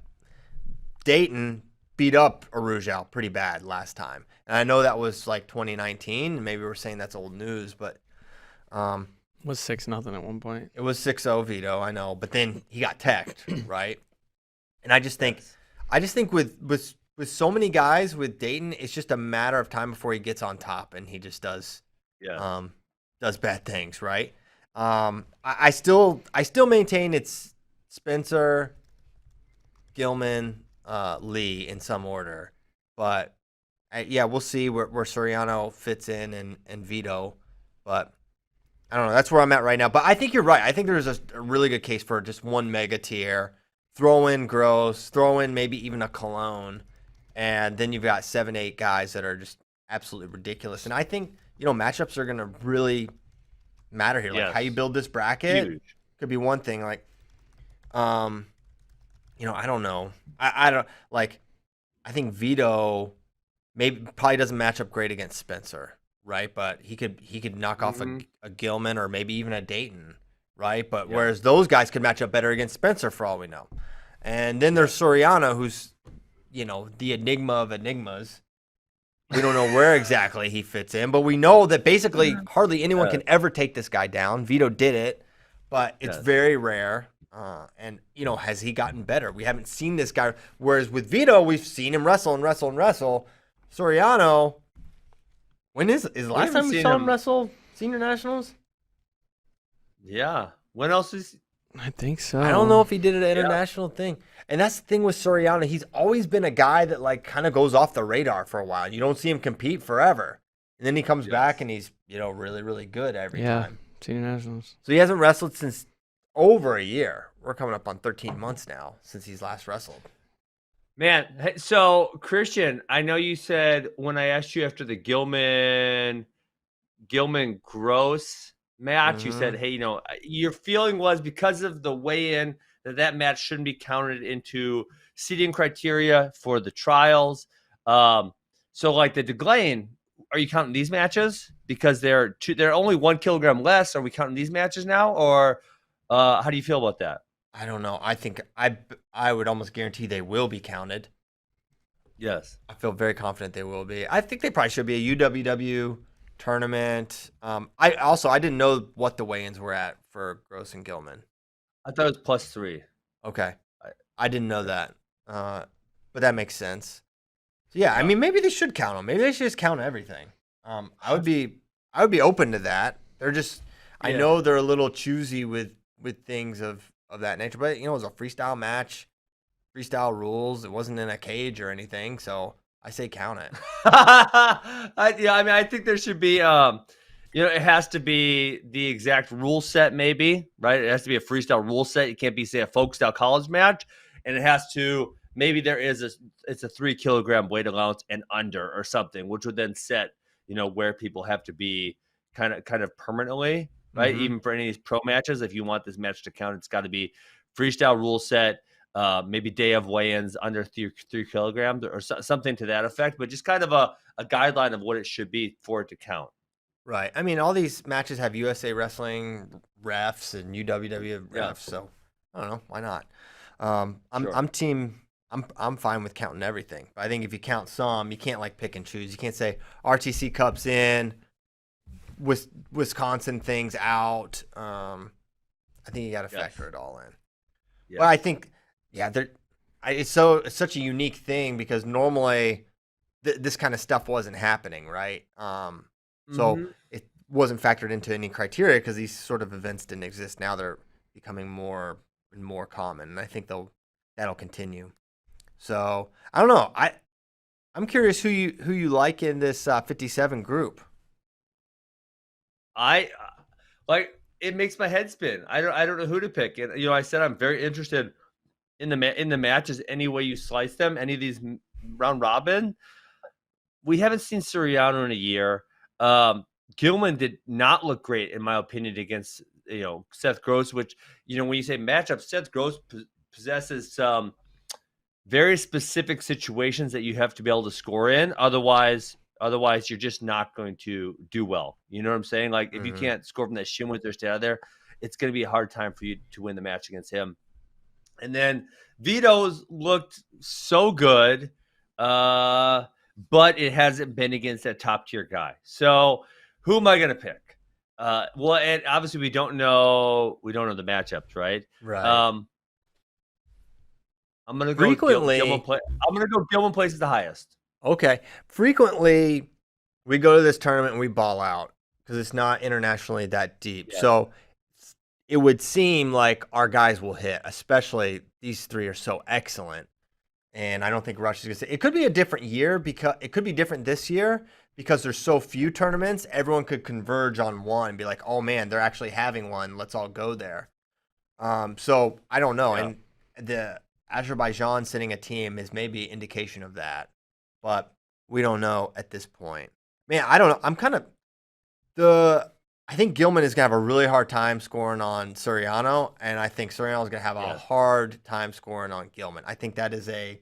Dayton beat up Arujau pretty bad last time, and I know that was like 2019. Maybe we're saying that's old news, but Was 6-0 at one point. it was 6-0 Vito, I know, but then he got teched, right? And I just think with so many guys with Dayton, it's just a matter of time before he gets on top, and he just does bad things, right? I still maintain it's Spencer, Gilman, Lee in some order, but we'll see where Soriano fits in and Vito, but I don't know. That's where I'm at right now. But I think you're right. I think there's a really good case for just one mega tier. Throw in Gross, throw in maybe even a Cologne, and then you've got 7, 8 guys that are just absolutely ridiculous. And I think, matchups are going to really matter here. Like how you build this bracket could be one thing. Like, I don't know. I don't like. I think Vito probably doesn't match up great against Spencer. Right, but he could knock off a Gilman or maybe even a Dayton, right? But whereas those guys could match up better against Spencer for all we know. And then there's Soriano, who's, the enigma of enigmas. We don't know where exactly he fits in, but we know that basically hardly anyone can ever take this guy down. Vito did it, but it's very rare. And, has he gotten better? We haven't seen this guy. Whereas with Vito, we've seen him wrestle and wrestle and wrestle. Soriano... When is the last time we saw him wrestle Senior Nationals? Yeah. When else is? I think so. I don't know if he did an international thing. And that's the thing with Soriano. He's always been a guy that like kind of goes off the radar for a while. You don't see him compete forever. And then he comes back and he's, really, really good every time. Senior Nationals. So he hasn't wrestled since over a year. We're coming up on 13 months now since he's last wrestled. Man, so Christian, I know you said when I asked you after the Gilman Gross match, you said, hey, your feeling was because of the weigh-in that match shouldn't be counted into seeding criteria for the trials. So like the DeGlane, are you counting these matches because they're only 1 kilogram less? Are we counting these matches now, or how do you feel about that? I don't know. I think I would almost guarantee they will be counted. Yes. I feel very confident they will be. I think they probably should be a UWW tournament. I didn't know what the weigh-ins were at for Gross and Gilman. I thought it was +3. Okay. I didn't know that. But that makes sense. So I mean, maybe they should count them. Maybe they should just count everything. I would be open to that. They're just I know they're a little choosy with things of that nature, but it was a freestyle match, freestyle rules. It wasn't in a cage or anything, so I say count it. I think there should be, it has to be the exact rule set, maybe, right? It has to be a freestyle rule set. It can't be, say, a folk style college match, and it has to maybe it's a 3 kilogram weight allowance and under or something, which would then set, where people have to be kind of permanently. Right, even for any of these pro matches, if you want this match to count, it's got to be freestyle rule set, maybe day of weigh-ins under 3 kilograms or something to that effect. But just kind of a guideline of what it should be for it to count. Right. I mean, all these matches have USA Wrestling refs and UWW refs, so I don't know why not. I'm fine with counting everything. But I think if you count some, you can't like pick and choose. You can't say RTC Cup's in. Wisconsin things out. I think you got to factor it all in. But I think, it's such a unique thing because normally this kind of stuff wasn't happening, right? So it wasn't factored into any criteria because these sort of events didn't exist. Now they're becoming more and more common, and I think that'll continue. So I don't know. I'm curious who you like in this 57 group. it makes my head spin. I don't know who to pick. And I said I'm very interested in the matches any way you slice them. Any of these round robin. We haven't seen Soriano in a year. Gilman did not look great, in my opinion, against Seth Gross. Which when you say matchup, Seth Gross possesses some very specific situations that you have to be able to score in. Otherwise, you're just not going to do well. You know what I'm saying? Like if you can't score from that shin with or stay out of there, it's going to be a hard time for you to win the match against him. And then Vito's looked so good, but it hasn't been against that top tier guy. So who am I going to pick? Well, and obviously we don't know the matchups, right? Right. I'm gonna go Gilman. I'm gonna go Gilman places the highest. Okay. Frequently, we go to this tournament and we ball out because it's not internationally that deep. Yeah. So it would seem like our guys will hit, especially these three are so excellent. And I don't think Rush is gonna say it could be a different year because it could be different this year because there's so few tournaments. Everyone could converge on one and be like, oh man, they're actually having one. Let's all go there. So I don't know. Yeah. And the Azerbaijan sending a team is maybe an indication of that, but we don't know at this point. Man, I don't know. I think Gilman is going to have a really hard time scoring on Soriano, and I think Soriano is going to have a hard time scoring on Gilman. I think that is a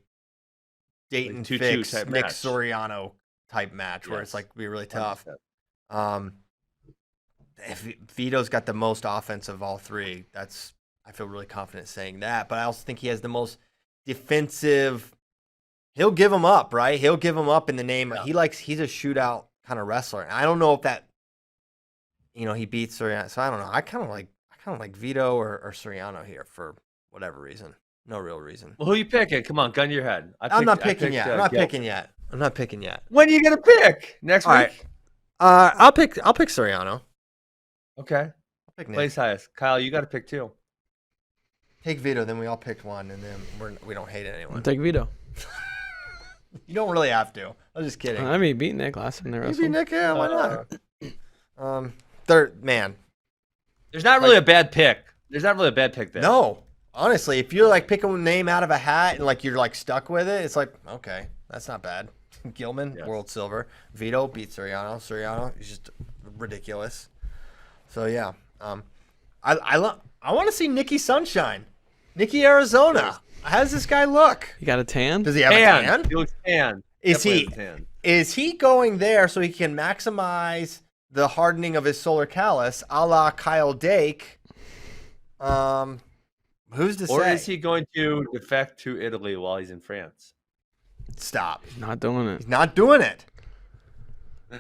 Dayton Fix, Nick Soriano type match where it's like be really tough. If Vito's got the most offense of all three, I feel really confident saying that, but I also think he has the most defensive. He'll give him up, right? He'll give him up in the name. Yeah. He's a shootout kind of wrestler. And I don't know if that, he beats Soriano. So I don't know. I kind of like Vito or Soriano here for whatever reason. No real reason. Well, who you picking? Come on, gun to your head. I'm not picking yet. I'm not picking yet. When are you gonna pick? Next week? Right. I'll pick Soriano. Okay. I'll pick Nick. Place highest. Kyle, you got to pick two. Take Vito, then we all picked one, and then we don't hate anyone. I'll take Vito. You don't really have to. I'm just kidding. I mean, beat Nick last time they wrestled. You beat Nick, yeah, why not? Third man. There's not really a bad pick. There. No, honestly, if you're like picking a name out of a hat and like you're like stuck with it, it's like okay, that's not bad. Gilman, world silver. Vito beat Soriano. Soriano is just ridiculous. So yeah, I want to see Nikki Sunshine, Nikki Arizona. How does this guy look? You got a tan? Does he have a tan? He looks tan. Is he going there so he can maximize the hardening of his solar callus, a la Kyle Dake? Who's to say? Or is he going to defect to Italy while he's in France? Stop. He's not doing it. He's not doing it.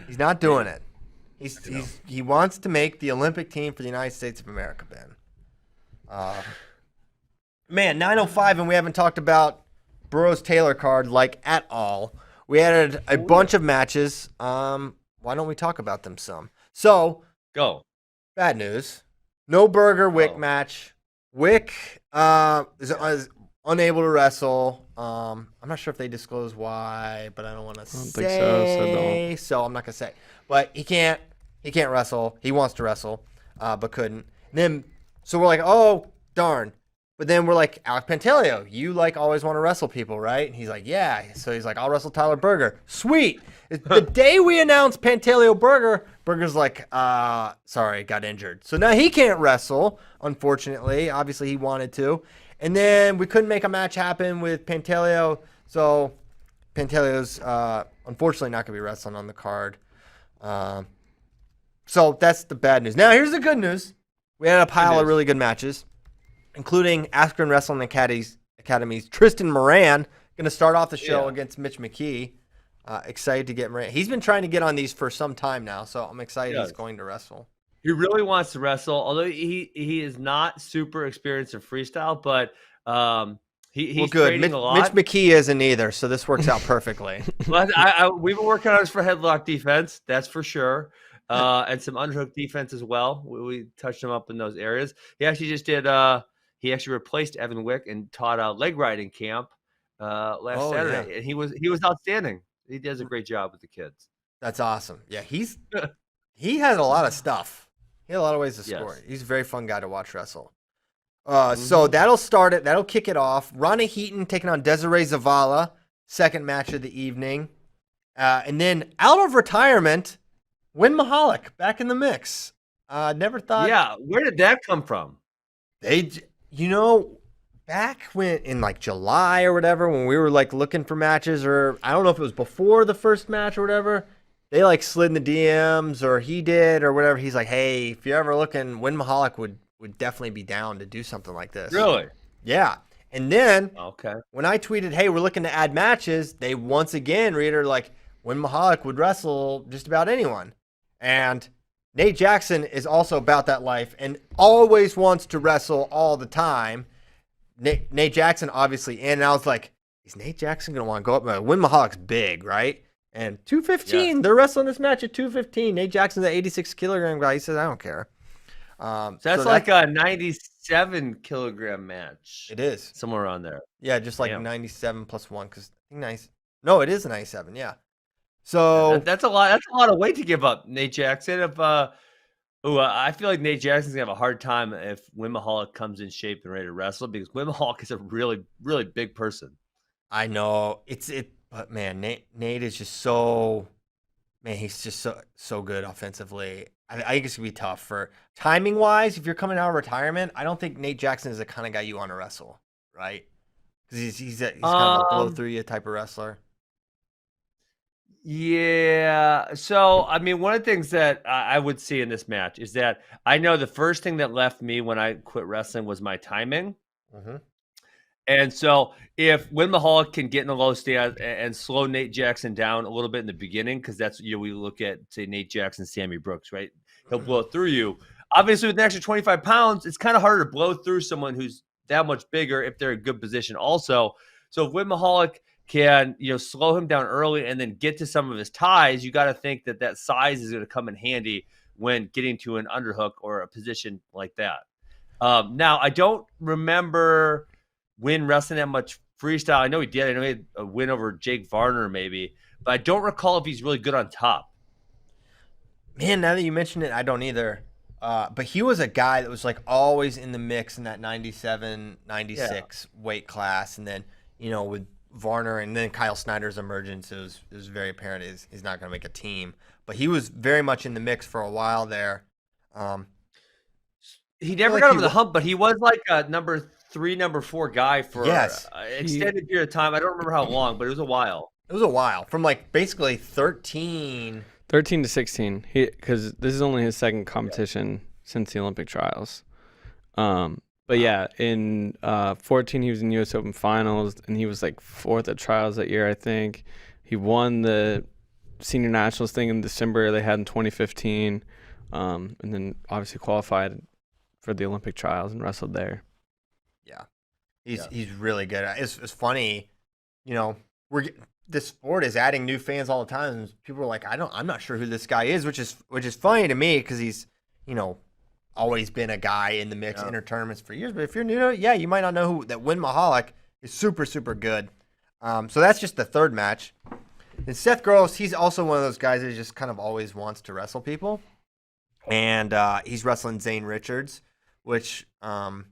He's not doing it. He wants to make the Olympic team for the United States of America, Ben. Man, 9:05, and we haven't talked about Burroughs Taylor card like at all. We added a bunch of matches. Why don't we talk about them some? So, go. Bad news. No Berger Wick match. Wick is unable to wrestle. I'm not sure if they disclose why, but I don't want to say. So I'm not gonna say. But he can't wrestle. He wants to wrestle, but couldn't. So we're like, oh darn. But then we're like, Alec Pantaleo, you like always want to wrestle people, right? And he's like, yeah. So he's like, I'll wrestle Tyler Berger. Sweet. The day we announced Pantaleo Berger's like, sorry, got injured. So now he can't wrestle, unfortunately. Obviously he wanted to. And then we couldn't make a match happen with Pantaleo. So Pantaleo's unfortunately not going to be wrestling on the card. So that's the bad news. Now here's the good news. We had a pile of really good matches, including Askren Wrestling Academy's Tristan Moran, going to start off the show against Mitch McKee. Excited to get Moran. He's been trying to get on these for some time now, so I'm excited he's going to wrestle. He really wants to wrestle, although he is not super experienced in freestyle, but he's training a lot. Mitch McKee isn't either, so this works out perfectly. Well, we've been working on this for headlock defense, that's for sure. And some underhook defense as well. We touched him up in those areas. He actually just did. He actually replaced Evan Wick and taught leg riding camp last Saturday, and he was outstanding. He does a great job with the kids. That's awesome. Yeah, he has a lot of stuff. He had a lot of ways to Yes. score. He's a very fun guy to watch wrestle. So that'll start it. That'll kick it off. Ronnie Heaton taking on Desiree Zavala, second match of the evening. And then out of retirement, Win Mahalik back in the mix. Never thought. Yeah, where did that come from? They, back when in like July or whatever, when we were like looking for matches, or I don't know if it was before the first match or whatever, they like slid in the DMs or he did or whatever. He's like, hey, if you're ever looking, Win Mahalik would definitely be down to do something like this. Really? Yeah. And then Okay. when I tweeted, hey, we're looking to add matches, they once again reiterated like Win Mahalik would wrestle just about anyone. And Nate Jackson is also about that life and always wants to wrestle all the time. Nate Jackson obviously in, and I was like, is Nate Jackson going to want to go up? Win Mahalik's big, right? And 215, Yeah. they're wrestling this match at 215. Nate Jackson's an 86 kilogram guy. He says, I don't care. So that's like a 97 kilogram match. It is. Somewhere around there. Yeah, just like Damn. 97 plus 1. Because no, it is a 97, yeah. So That's a lot. That's a lot of weight to give up, Nate Jackson. I feel like Nate Jackson's gonna have a hard time if Win Mahalik comes in shape and ready to wrestle because Win Mahalik is a really, really big person. I know but man, Nate is just so, man, he's just so good offensively. I think it's gonna be tough for timing wise. If you're coming out of retirement, I don't think Nate Jackson is the kind of guy you want to wrestle, right? Because he's kind of a blow through you type of wrestler. Yeah. So, I mean, one of the things that I would see in this match is that I know the first thing that left me when I quit wrestling was my timing. Mm-hmm. And so if Win Mahalik can get in the low stand and slow Nate Jackson down a little bit in the beginning, because that's, we look at, say, Nate Jackson, Sammy Brooks, right? He'll blow through you. Obviously, with an extra 25 pounds, it's kind of harder to blow through someone who's that much bigger if they're in good position also. So if Win Mahalik can, slow him down early and then get to some of his ties, you got to think that size is going to come in handy when getting to an underhook or a position like that. Now, I don't remember Win wrestling that much freestyle. I know he did. I know he had a win over Jake Varner maybe, but I don't recall if he's really good on top. Man, now that you mention it, I don't either. But he was a guy that was like always in the mix in that 97, 96 weight class. And then, with Varner and then Kyle Snyder's emergence, it was very apparent he's not going to make a team. But he was very much in the mix for a while there. He never got over the hump, but he was like a number 3, number 4 guy for an extended period of time. I don't remember how long, but it was a while. It was a while. From like basically 13 to 16. Because this is only his second competition since the Olympic trials. But yeah, in 14 he was in U.S. Open finals, and he was like 4th at trials that year, I think. He won the senior nationals thing in December they had in 2015, and then obviously qualified for the Olympic trials and wrestled there. Yeah, he's really good. It's funny, this sport is adding new fans all the time. And people are like, I'm not sure who this guy is, which is funny to me because he's, always been a guy in the mix inter tournaments for years. But if you're new to it, you might not know that Win Mahalik is super, super good. So that's just the third match. And Seth Gross, he's also one of those guys that just kind of always wants to wrestle people. And he's wrestling Zane Richards, which, I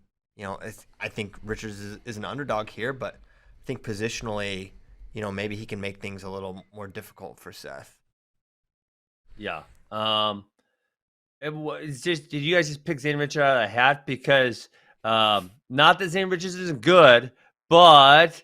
think Richards is an underdog here, but I think positionally, maybe he can make things a little more difficult for Seth. Yeah. It's just, did you guys just pick Zane Richards out of a hat? Because not that Zane Richards isn't good, but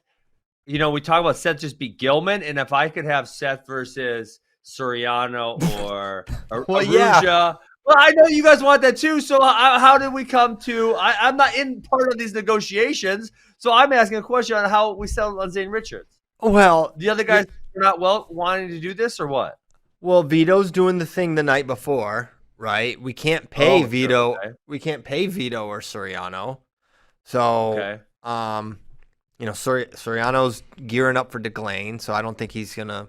we talk about Seth just beat Gilman, and if I could have Seth versus Soriano or Aruja, well, I know you guys want that too. So how did we come to? I'm not in part of these negotiations, so I'm asking a question on how we settled on Zane Richards. Well, the other guys are not wanting to do this, or what? Well, Vito's doing the thing the night before. Right, we can't pay Vito. Okay. We can't pay Vito or Soriano. So, Soriano's gearing up for Declane. So I don't think he's gonna,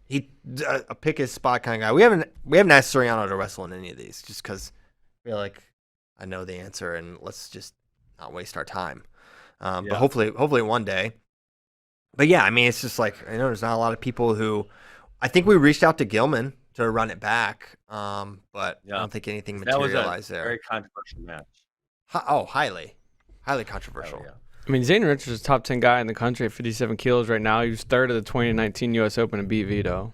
he a pick his spot kind of guy. We haven't asked Soriano to wrestle in any of these, just because we're like, I know the answer, and let's just not waste our time. But hopefully one day. But yeah, I mean, it's just like, I know there's not a lot of people who. I think we reached out to Gilman. to run it back. But I Yeah. don't think anything That was a materialized there. very controversial match. Highly controversial. Oh, yeah. I mean, Zane Richards is a top 10 guy in the country at 57 kilos right now. He was third of the 2019 U.S. Open and beat Vito.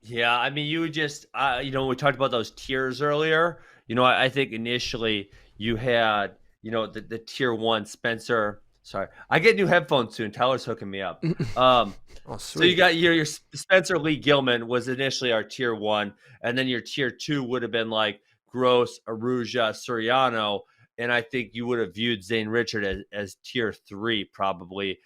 Yeah, I mean, you would just, we talked about those tiers earlier. I think initially you had, the tier 1 Spencer. Sorry, I get new headphones soon. Tyler's hooking me up. Oh, sweet. So you got your Spencer Lee Gilman was initially our tier 1, and then your tier 2 would have been like Gross, Aruja, Soriano, and I think you would have viewed Zane Richard as tier 3 probably,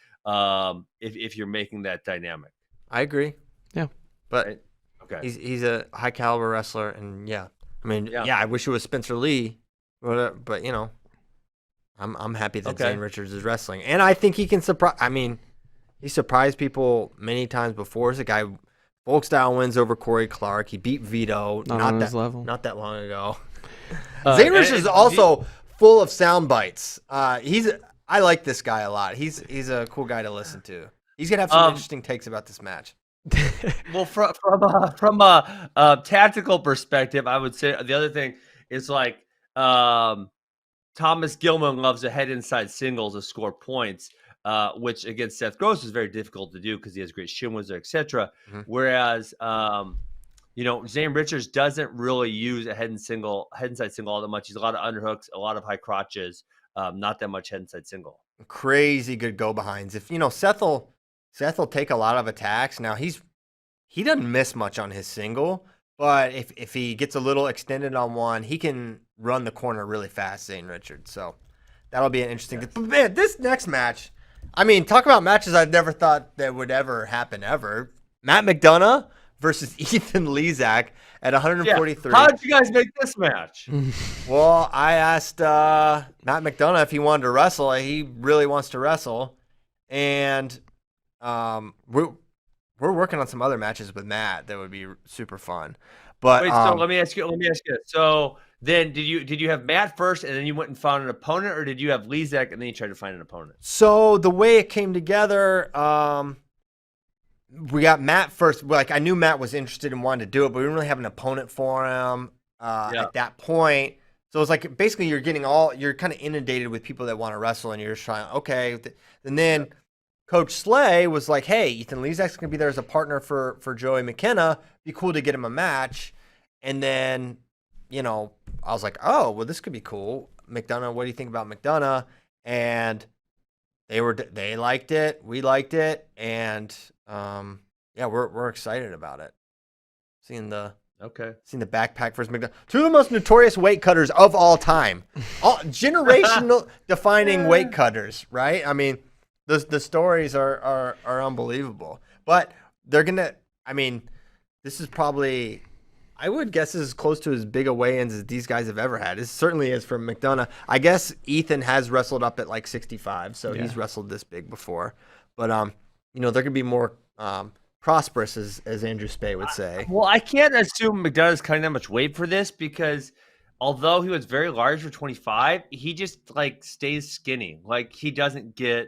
if you're making that dynamic. I agree. Yeah, but right? Okay, he's a high caliber wrestler, and I wish it was Spencer Lee, but I'm happy that Zane Richards is wrestling, and I think he can surprise. I mean, he surprised people many times before. He's a guy. Folk style wins over Corey Clark. He beat Vito not that long ago. Zane Richards is also full of sound bites. I like this guy a lot. He's a cool guy to listen to. He's gonna have some interesting takes about this match. Well, from a tactical perspective, I would say the other thing is like Thomas Gilman loves to head inside singles to score points, which against Seth Gross is very difficult to do because he has great shin wizard, etc. Mm-hmm. Whereas Zane Richards doesn't really use a head inside single all that much. He's a lot of underhooks, a lot of high crotches, not that much head inside single. Crazy good go behinds. If Seth will take a lot of attacks. Now he doesn't miss much on his single, but if he gets a little extended on one, he can run the corner really fast, Zane Richards. So that'll be an interesting thing. But man, this next match, I mean, talk about matches I've never thought that would ever happen ever. Matt McDonough versus Ethan Lezak at 143. Yeah. How did you guys make this match? Well, I asked Matt McDonough if he wanted to wrestle. He really wants to wrestle, and we're working on some other matches with Matt that would be super fun. But wait, so let me ask you. So then, did you have Matt first, and then you went and found an opponent, or did you have Lezak and then you tried to find an opponent? So the way it came together, we got Matt first. Like, I knew Matt was interested and wanted to do it, but we didn't really have an opponent for him at that point. So it's like basically you're kind of inundated with people that want to wrestle, and you're just trying. Okay, and then Coach Slay was like, "Hey, Ethan Lezak's gonna be there as a partner for Joey McKenna. Be cool to get him a match." And then, I was like, "Oh, well, this could be cool." McDonough, what do you think about McDonough? And they liked it, we liked it, and we're excited about it. Seeing the backpack versus McDonough, two of the most notorious weight cutters of all time, generational defining weight cutters, right? I mean, the stories are unbelievable, but they're gonna. I mean, this is probably, I would guess, this is close to as big a weigh-ins as these guys have ever had. It certainly is from McDonough. I guess Ethan has wrestled up at like 65, so he's wrestled this big before. But they're gonna be more prosperous, as Andrew Spey would say. Well, I can't assume McDonough's cutting that much weight for this because although he was very large for 25, he just like stays skinny. Like he doesn't get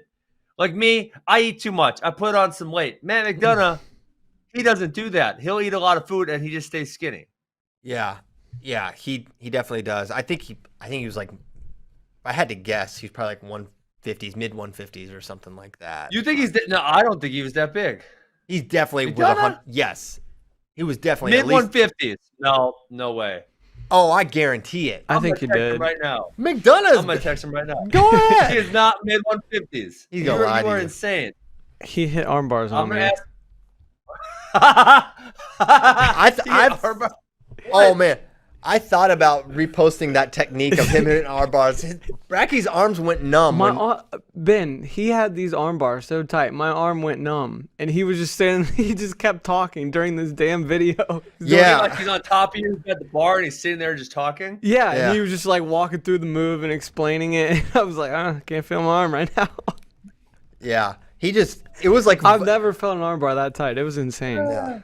like me. I eat too much. I put on some weight. Matt McDonough, he doesn't do that. He'll eat a lot of food and he just stays skinny. Yeah, he definitely does. I think he was like, if I had to guess, he's probably like 150s, mid 150s or something like that. You think no? I don't think he was that big. He's definitely yes, he was definitely mid 150s. No way. Oh, I guarantee it. I think he did. Right now, McDonough's. I'm gonna text him right now. Go ahead. He is not mid 150s. He's gonna lie to you. You are insane. He hit arm bars on me. Oh man, I thought about reposting that technique of him hitting arm bars. Bracky's arms went numb. Ben, he had these arm bars so tight, my arm went numb, and he was just standing. He just kept talking during this damn video. Yeah, like he's on top of you at the bar, and he's sitting there just talking. Yeah, and he was just like walking through the move and explaining it. And I was like, I can't feel my arm right now. Yeah, it was like I've never felt an arm bar that tight. It was insane. Yeah.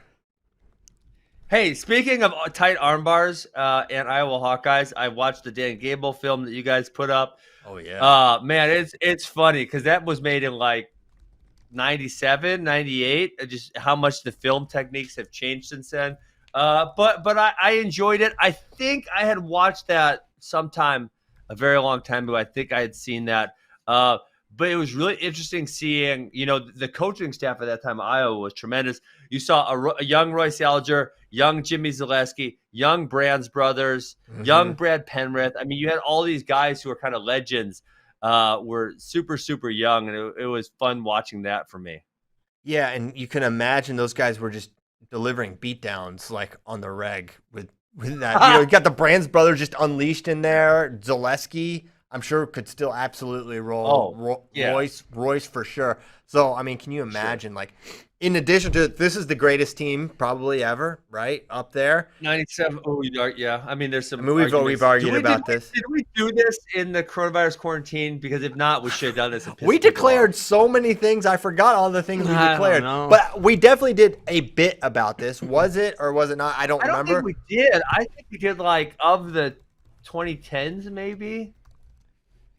Hey, speaking of tight arm bars and Iowa Hawkeyes, I watched the Dan Gable film that you guys put up. Oh, yeah. Man, it's funny because that was made in like 97, 98. Just how much the film techniques have changed since then. But I enjoyed it. I think I had watched that sometime a very long time ago. I think I had seen that. But it was really interesting seeing, the coaching staff at that time of Iowa was tremendous. You saw a young Royce Alger, young Jimmy Zaleski, young Brands brothers, young Brad Penrith. I mean, you had all these guys who were kind of legends, were super, super young, and it was fun watching that for me. Yeah, and you can imagine those guys were just delivering beatdowns like on the reg with that. You got the Brands brothers just unleashed in there. Zaleski, I'm sure, could still absolutely roll. Yeah. Royce for sure. So, I mean, can you imagine, like, in addition to this is the greatest team probably ever, right? Up there. 97. Oh, yeah. I mean, there's some. I mean, we've argued about this. Did we do this in the coronavirus quarantine? Because if not, we should have done this. We declared so many things. I forgot all the things we declared. Know. But we definitely did a bit about this. Was it or was it not? I don't remember. Think we did. I think we did, like, of the 2010s, maybe.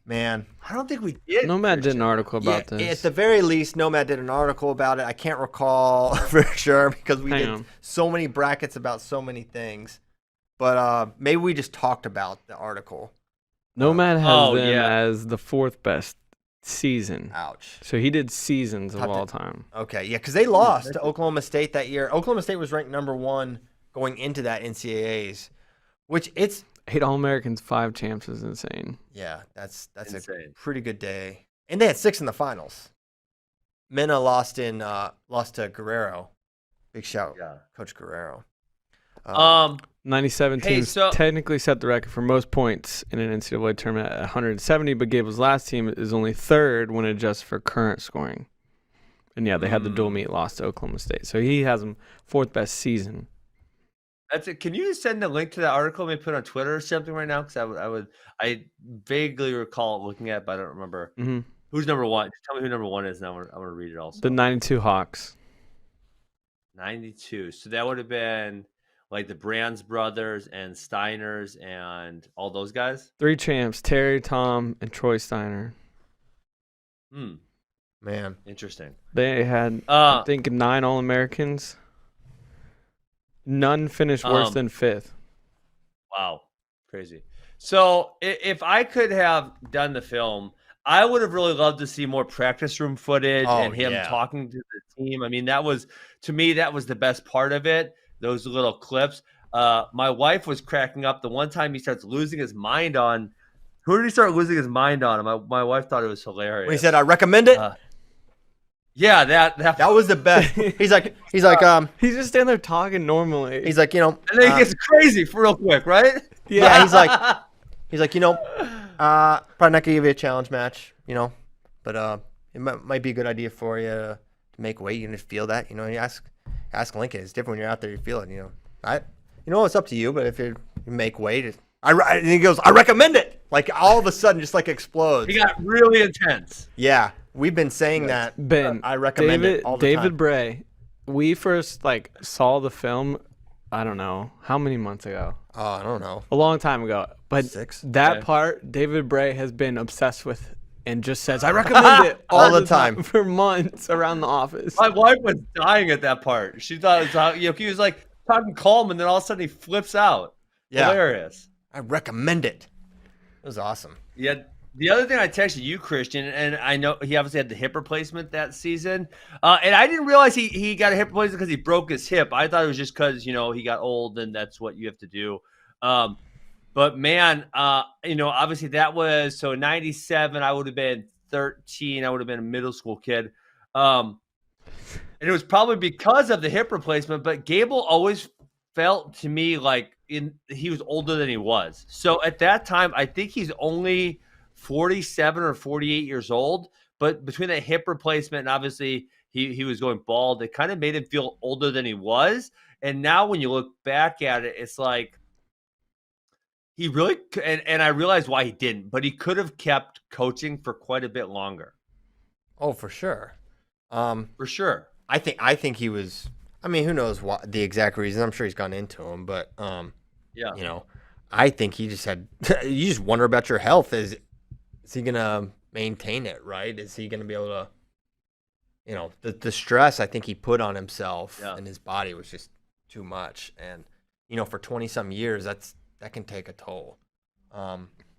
Man, I don't think we did. Nomad did an article about this. At the very least, Nomad did an article about it. I can't recall for sure because we did so many brackets about so many things. But maybe we just talked about the article. Nomad has them as the 4th best season. Ouch. So he did seasons of all time. Okay, yeah, because they lost to Oklahoma State that year. Oklahoma State was ranked number 1 going into that NCAAs, which it's 8 All-Americans, 5 champs is insane. Yeah, that's insane. A pretty good day. And they had 6 in the finals. Mena lost to Guerrero. Big shout, Coach Guerrero. 97 teams technically set the record for most points in an NCAA tournament at 170, but Gable's last team is only 3rd when adjusted for current scoring. And yeah, they had the dual meet loss to Oklahoma State. So he has them 4th best season. That's it. Can you send the link to that article? Maybe put it on Twitter or something right now, because I vaguely recall looking at it, but I don't remember. Mm-hmm. Who's number 1? Just tell me who number 1 is, and I'm gonna read it also. The 92 Hawks. 92. So that would have been like the Brands brothers and Steiners and all those guys. 3 champs: Terry, Tom, and Troy Steiner. Man, interesting. They had I think 9 All-Americans. None finished worse than 5th. Wow. Crazy. So if I could have done the film, I would have really loved to see more practice room footage and him talking to the team. I mean, to me, that was the best part of it, those little clips. My wife was cracking up the one time he starts losing his mind on. Who did he start losing his mind on? My wife thought it was hilarious. When he said, "I recommend it." Yeah, that was the best. He's like, he's just standing there talking normally. He's like, and then he gets crazy for real quick, right? Yeah, he's like, probably not gonna give you a challenge match, but it might be a good idea for you to make weight. You just feel that, you ask Lincoln. It's different when you're out there. You feel it, it's up to you. But if you make weight, and he goes, "I recommend it." Like all of a sudden, just like explodes. He got really intense. Yeah. We've been saying that. Ben, I recommend it all the time. David Bray, we first saw the film, I don't know, how many months ago? Oh, I don't know. A long time ago. But 6? That part, David Bray has been obsessed with and just says, "I recommend it" all the time for months around the office. My wife was dying at that part. She thought it was he was like talking calm, and then all of a sudden he flips out. Yeah. Hilarious. I recommend it. It was awesome. Yeah. The other thing I texted you, Christian, and I know he obviously had the hip replacement that season, and I didn't realize he got a hip replacement because he broke his hip. I thought it was just because he got old and that's what you have to do. But man, obviously that was so 97. I would have been 13. I would have been a middle school kid, and it was probably because of the hip replacement. But Gable always felt to me like he was older than he was. So at that time, I think he's only 47 or 48 years old, but between that hip replacement and obviously he was going bald, it kind of made him feel older than he was. And now when you look back at it, it's like he really and I realized why he didn't, but he could have kept coaching for quite a bit longer. Oh, for sure. For sure. I think he was. I mean, who knows what the exact reason? I'm sure he's gone into them, but I think he just had. You just wonder about your health. Is he gonna maintain it? Right? Is he gonna be able to? The stress I think he put on himself and his body was just too much. And for 20-some years, that can take a toll.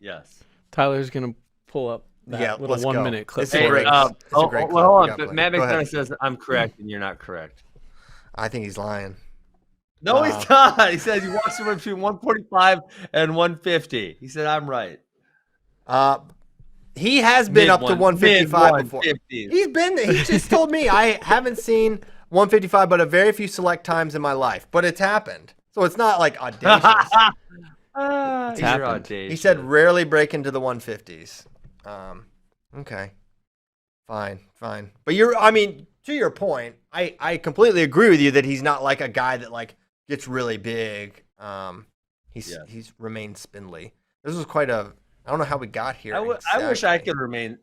Yes. Tyler's gonna pull up that little 1 minute clip. It's a great clip. Hold on. But Matt McDonough says I'm correct and you're not correct. I think he's lying. No, he's not. He says he walks somewhere between 145 and 150. He said I'm right. He has been up to 155 before. He just told me I haven't seen 155 but a very few select times in my life. But it's happened. So it's not like audacious. It's happened. He said rarely break into the 150s. Okay. Fine. But to your point, I completely agree with you that he's not like a guy that like gets really big. He's remained spindly. This was quite a. I don't know how we got here. I wish I could remain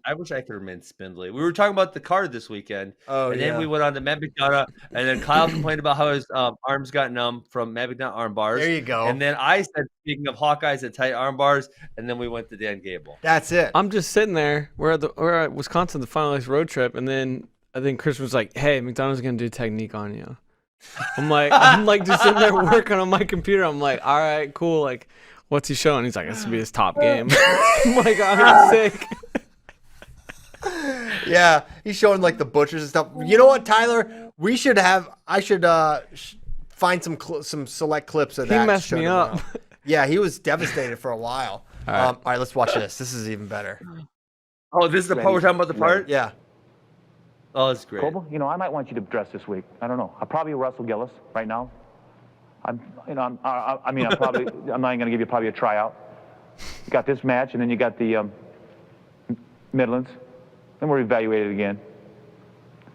spindly. We were talking about the card this weekend. Then we went on to Matt McDonough, and then Kyle complained about how his arms got numb from Matt McDonough arm bars. There you go. And then I said, speaking of Hawkeyes and tight arm bars, and then we went to Dan Gable. That's it. I'm just sitting there. We're at Wisconsin, the finalized road trip, and then I think Chris was like, "Hey, McDonough's gonna do technique on you." I'm like just sitting there working on my computer. I'm like, all right, cool. Like, what's he showing? He's like, this will be his top game. I'm like, I'm sick. Yeah, he's showing like the butchers and stuff. You know what, Tyler? I should find some select clips of that. He messed me up. Yeah, he was devastated for a while. All right, let's watch this. This is even better. Oh, this is the part we're talking about the part? Yeah. Oh, that's great. Coble, I might want you to dress this week. I don't know. I'll probably Russell Gillis right now. I'm not going to give you probably a tryout. You got this match, and then you got the Midlands. Then we're evaluated again.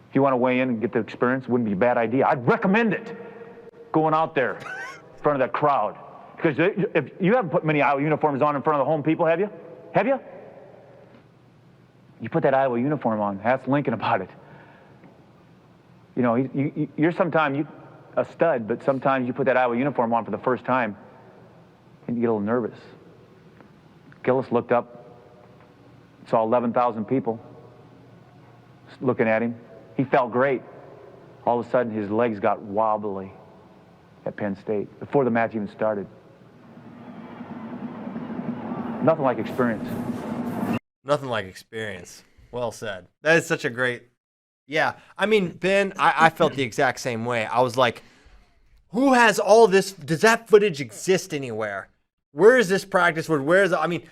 If you want to weigh in and get the experience, it wouldn't be a bad idea. I'd recommend it. Going out there in front of that crowd. Because if you haven't put many Iowa uniforms on in front of the home people, have you? Have you? You put that Iowa uniform on. Ask Lincoln about it. You're sometimes a stud, but sometimes you put that Iowa uniform on for the first time and you get a little nervous. Gillis looked up, saw 11,000 people looking at him. He felt great. All of a sudden, his legs got wobbly at Penn State before the match even started. Nothing like experience. Nothing like experience. Well said. That is such a great... Yeah. I mean, Ben, I felt the exact same way. I was like, who has all this? Does that footage exist anywhere? Where is this practice? Can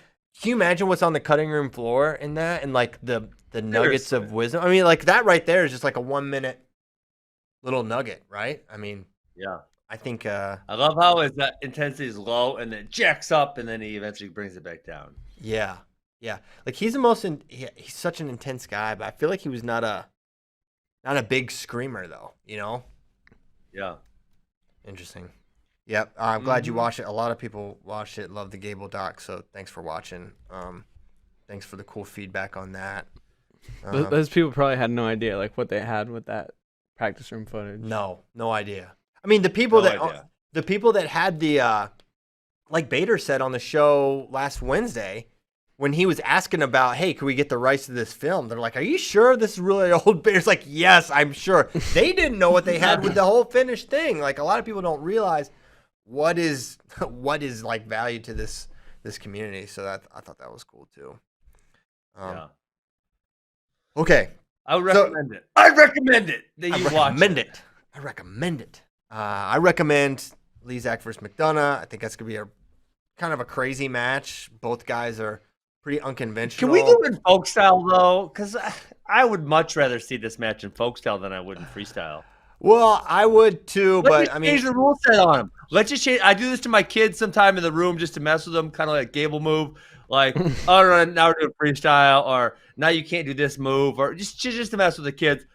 you imagine what's on the cutting room floor in that? And like the nuggets of wisdom? I mean, like that right there is just like a 1 minute little nugget, right? I mean, yeah. I think... I love how his intensity is low and then jacks up and then he eventually brings it back down. Yeah. Yeah. Like he's he's such an intense guy, but I feel like he was not a big screamer though, Yeah. Interesting. Yep. I'm glad you watched it. A lot of people watched it, love the Gable doc, so thanks for watching. Thanks for the cool feedback on that. Those people probably had no idea like what they had with that practice room footage. No idea. I mean, the people that had the like Bader said on the show last Wednesday, when he was asking about, hey, can we get the rights to this film? They're like, are you sure this is really old? Bader's like, yes, I'm sure. They didn't know what they had with the whole finished thing. Like a lot of people don't realize what is like value to this community. So I thought that was cool too. Yeah. Okay. I would recommend it. I recommend it that you watch it. I recommend it. I recommend Lezak versus McDonough. I think that's going to be a kind of a crazy match. Both guys are pretty unconventional. Can we do it in folk style, though? Because I would much rather see this match in folk style than I would in freestyle. Well, I would too, but I mean, change the rule set on them. Let's just change. I do this to my kids sometime in the room just to mess with them, kind of like Gable move. Like, oh, no, now we're doing freestyle, or now you can't do this move, or just to mess with the kids.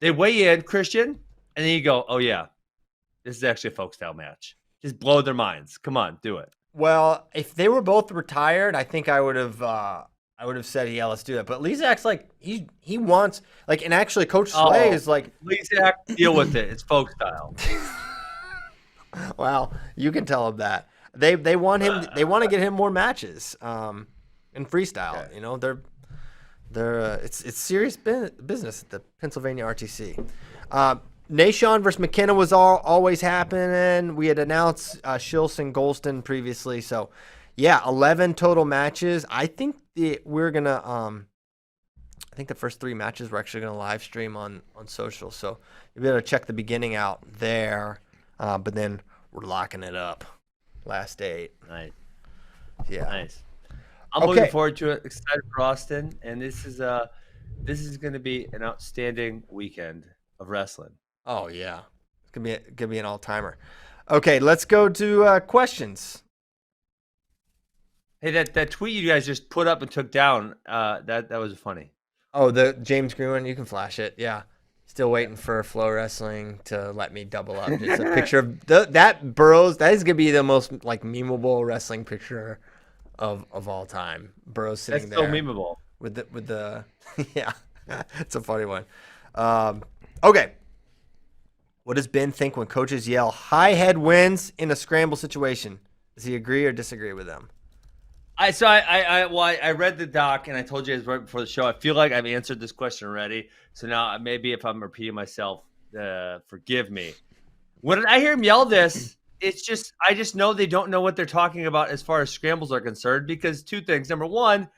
They weigh in, Christian, and then you go, oh, yeah, this is actually a folk style match. Just blow their minds. Come on, do it. Well, if they were both retired, I think I would have said, yeah, let's do it. But Lezak's like, he wants, like, and actually Coach Slay is like, Lezak, deal with it. It's folk style. Wow, you can tell him that. They want him. They want to get him more matches in freestyle. Okay. They're it's serious business at the Pennsylvania RTC. Nashon versus McKenna was always happening. We had announced Shilson Golston previously, so yeah, 11 total matches. I think we're gonna I think the first 3 matches we're actually gonna live stream on social, so you'll be able to check the beginning out there. But then we're locking it up. Last 8. Nice. Yeah. Nice. I'm looking forward to it. Excited for Austin, and this is going to be an outstanding weekend of wrestling. Oh yeah, it's gonna be an all timer. Okay, let's go to questions. Hey, that tweet you guys just put up and took down, that was funny. Oh, the James Green one, you can flash it. Yeah, still waiting for FloWrestling to let me double up. It's a picture of that Burroughs. That is gonna be the most like memeable wrestling picture of all time. Burroughs sitting That's there. so memeable. With the yeah, it's a funny one. Okay. What does Ben think when coaches yell high head wins in a scramble situation? Does he agree or disagree with them? I read the doc and I told you guys right before the show. I feel like I've answered this question already. So now maybe if I'm repeating myself, forgive me. When I hear him yell this, I just know they don't know what they're talking about as far as scrambles are concerned, because 2 things. Number 1,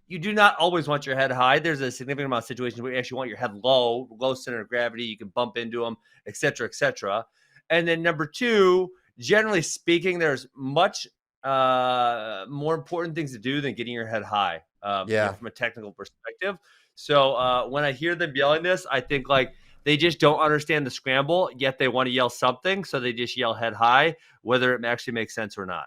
you do not always want your head high. There's a significant amount of situations where you actually want your head low center of gravity. You can bump into them, et cetera, et cetera. And then number 2, generally speaking, there's much more important things to do than getting your head high from a technical perspective. So when I hear them yelling this, I think like they just don't understand the scramble, yet they want to yell something. So they just yell head high, whether it actually makes sense or not.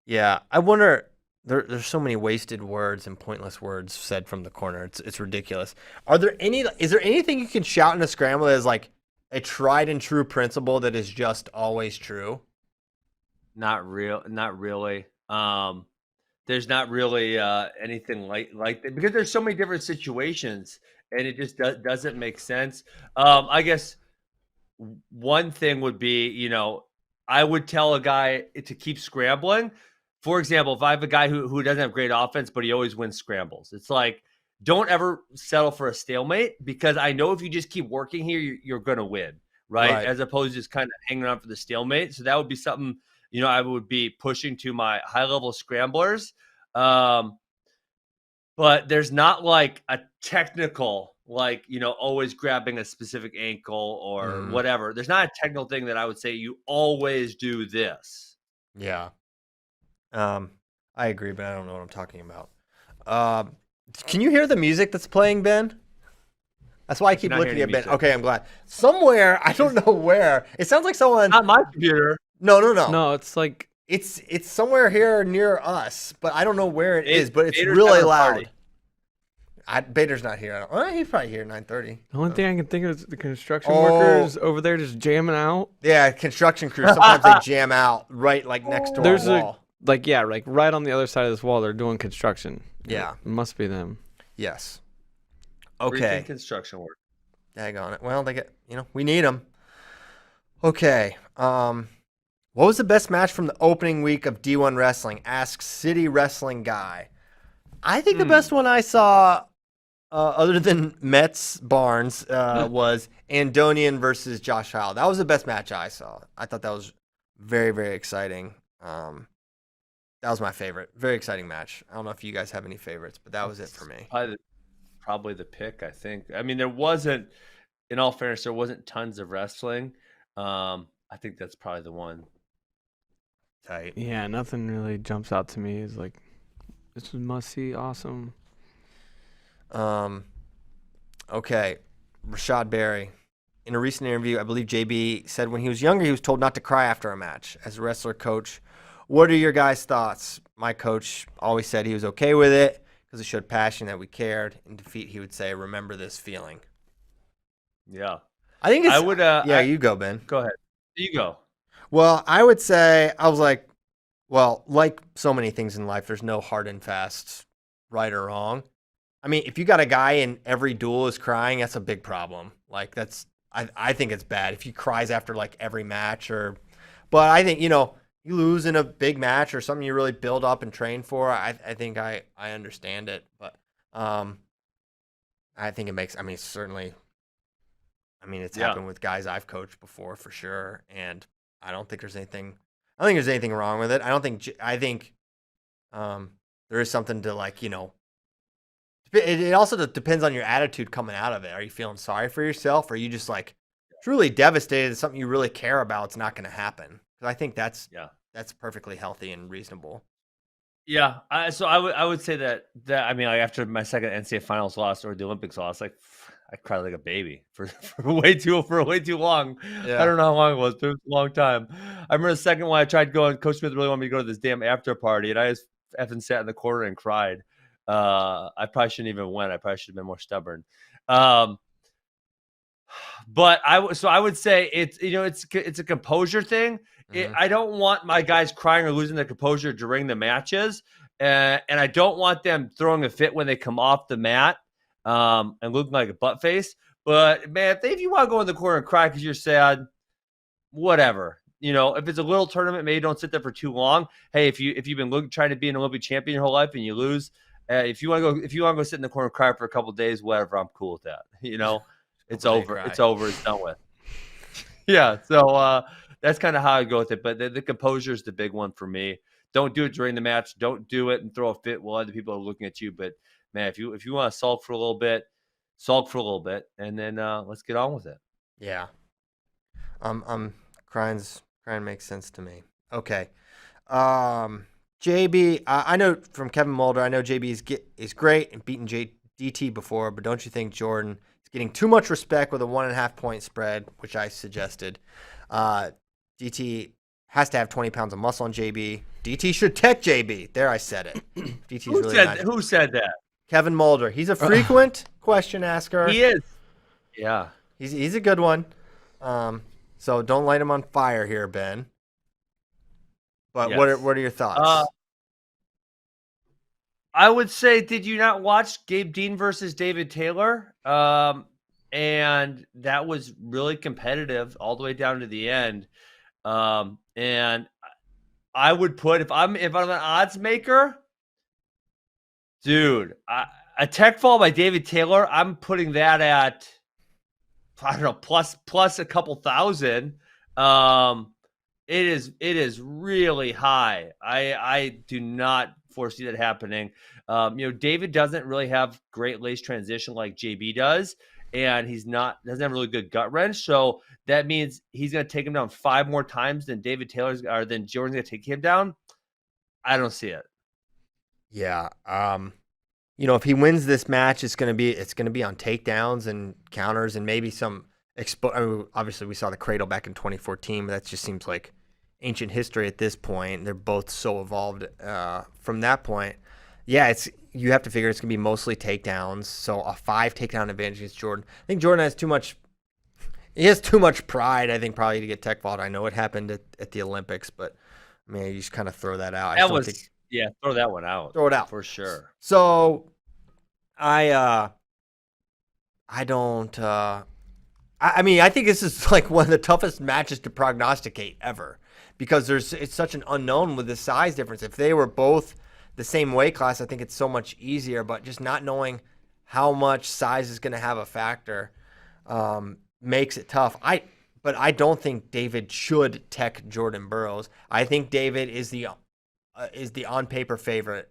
Yeah, I wonder. There's so many wasted words and pointless words said from the corner. It's ridiculous. Is there anything you can shout in a scramble that is like a tried and true principle that is just always true? Not really. There's not really anything like that, because there's so many different situations and it just doesn't make sense. I guess one thing would be, I would tell a guy to keep scrambling. For example, if I have a guy who doesn't have great offense, but he always wins scrambles, it's like, don't ever settle for a stalemate, because I know if you just keep working here, you're going to win, right? As opposed to just kind of hanging on for the stalemate. So that would be something, I would be pushing to my high-level scramblers. But there's not like a technical, like, always grabbing a specific ankle or whatever. There's not a technical thing that I would say you always do this. Yeah. I agree, but I don't know what I'm talking about. Can you hear the music that's playing, Ben? That's why I keep looking at Ben. Okay, I'm glad. Somewhere, I don't know where. It sounds like someone. Not my computer. No. No, it's like it's somewhere here near us, but I don't know where it is. But it's really loud. Bader's not here. He's probably here at 9:30. The only thing I can think of is the construction workers over there just jamming out. Yeah, construction crews. Sometimes they jam out right like next to our wall. Like right on the other side of this wall, they're doing construction. Yeah, it must be them. Yes. Okay. Construction work. Dag on it. Well, they get we need them. Okay. What was the best match from the opening week of D1 Wrestling? Asks City Wrestling Guy. I think the best one I saw, other than Mets Barnes, was Andonian versus Josh Howell. That was the best match I saw. I thought that was very, very exciting. That was my favorite. Very exciting match. I don't know if you guys have any favorites, but that was it for me. Probably the pick, I think. I mean, in all fairness, there wasn't tons of wrestling. I think that's probably the one. Tight. Yeah, nothing really jumps out to me. It's like, this was must-see, awesome. Okay. Rashad Berry. In a recent interview, I believe JB said when he was younger, he was told not to cry after a match. As a wrestler coach, what are your guys' thoughts? My coach always said he was okay with it because it showed passion, that we cared. In defeat, he would say, remember this feeling. Yeah. I think it's... I would... you go, Ben. Go ahead. You go. Well, I would say, I was like, well, like so many things in life, there's no hard and fast right or wrong. I mean, if you got a guy in every duel is crying, that's a big problem. Like, I think it's bad if he cries after like every match but I think, you lose in a big match or something you really build up and train for. I think I understand it, but I think it makes, certainly I mean, it's Yeah. happened with guys I've coached before for sure, and I don't think there's anything. I don't think there's anything wrong with it. I think there is something to like, It also depends on your attitude coming out of it. Are you feeling sorry for yourself, or are you just like truly devastated that something you really care about is not going to happen? Because I think that's perfectly healthy and reasonable. Yeah, I would say that I mean, like after my second NCAA finals loss or the Olympics loss, like I cried like a baby for way too long. I don't know how long it was, but it was a long time. I remember the second one I tried going. Coach Smith really wanted me to go to this damn after party, and I just effing sat in the corner and cried. I probably shouldn't even went. I probably should have been more stubborn. But I would say it's a composure thing. I don't want my guys crying or losing their composure during the matches, and I don't want them throwing a fit when they come off the mat and looking like a butt face. But man, if you want to go in the corner and cry because you're sad, whatever. If it's a little tournament, maybe don't sit there for too long. Hey, if you've been trying to be an Olympic champion your whole life and you lose, if you want to go sit in the corner and cry for a couple of days, whatever, I'm cool with that. It's over. It's over. It's done with. Yeah. So that's kind of how I go with it. But the composure is the big one for me. Don't do it during the match. Don't do it and throw a fit while other people are looking at you. But man, if you want to sulk for a little bit, and then let's get on with it. Yeah. Crying makes sense to me. Okay. JB, I know from Kevin Mulder, I know JB is great and beaten DT before, but don't you think Jordan is getting too much respect with a 1.5 point spread, which I suggested? DT has to have 20 pounds of muscle on JB. DT should tech JB. There, I said it. DT's Who said that? Kevin Mulder. He's a frequent question asker. He is. Yeah. He's a good one. So don't light him on fire here, Ben. But yes. What are your thoughts? I would say, did you not watch Gabe Dean versus David Taylor? And that was really competitive all the way down to the end. And I would put if I'm an odds maker, dude, a tech fall by David Taylor, I'm putting that at I don't know plus a couple thousand. It is really high. I do not foresee that happening. David doesn't really have great lace transition like JB does, and doesn't have really good gut wrench. So that means he's going to take him down 5 more times than David Taylor's or than Jordan's going to take him down. I don't see it. Yeah. If he wins this match, it's going to be on takedowns and counters and maybe some obviously we saw the cradle back in 2014, but that just seems like ancient history at this point. They're both so evolved from that point. Yeah, you have to figure it's going to be mostly takedowns. So a 5 takedown advantage against Jordan. I think Jordan has too much pride, I think, probably to get tech fault. I know it happened at the Olympics, but I mean, you just kind of throw that out. Throw that one out. Throw it out. For sure. So I don't I mean, I think this is like one of the toughest matches to prognosticate ever because it's such an unknown with the size difference. If they were both the same weight class, I think it's so much easier, but just not knowing how much size is going to have a factor makes it tough. But I don't think David should tech Jordan Burroughs. I think David is the on paper favorite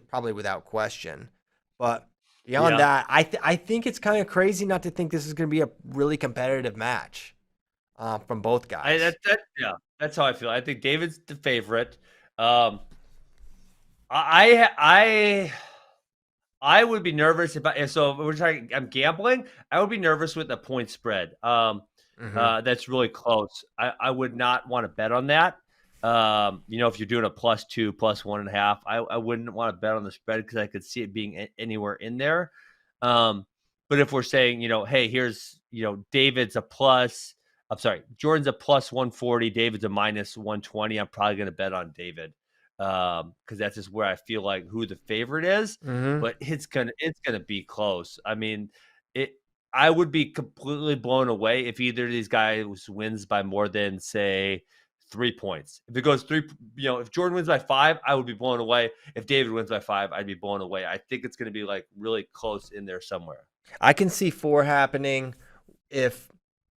probably without question. But beyond that, I think it's kind of crazy not to think this is going to be a really competitive match from both guys. That's how I feel. I think David's the favorite. I would be nervous so we're talking. I'm gambling. I would be nervous with a point spread. That's really close. I would not want to bet on that. If you're doing a +2, +1.5, I wouldn't want to bet on the spread because I could see it being anywhere in there. But if we're saying, hey, here's, David's a plus. I'm sorry, Jordan's a +140, David's a -120. I'm probably going to bet on David because that's just where I feel like who the favorite is. But it's gonna be close. I mean, I would be completely blown away if either of these guys wins by more than, say, 3 points. If it goes 3, if Jordan wins by 5, I would be blown away. If David wins by 5, I'd be blown away. I think it's going to be like really close in there somewhere. I can see 4 happening if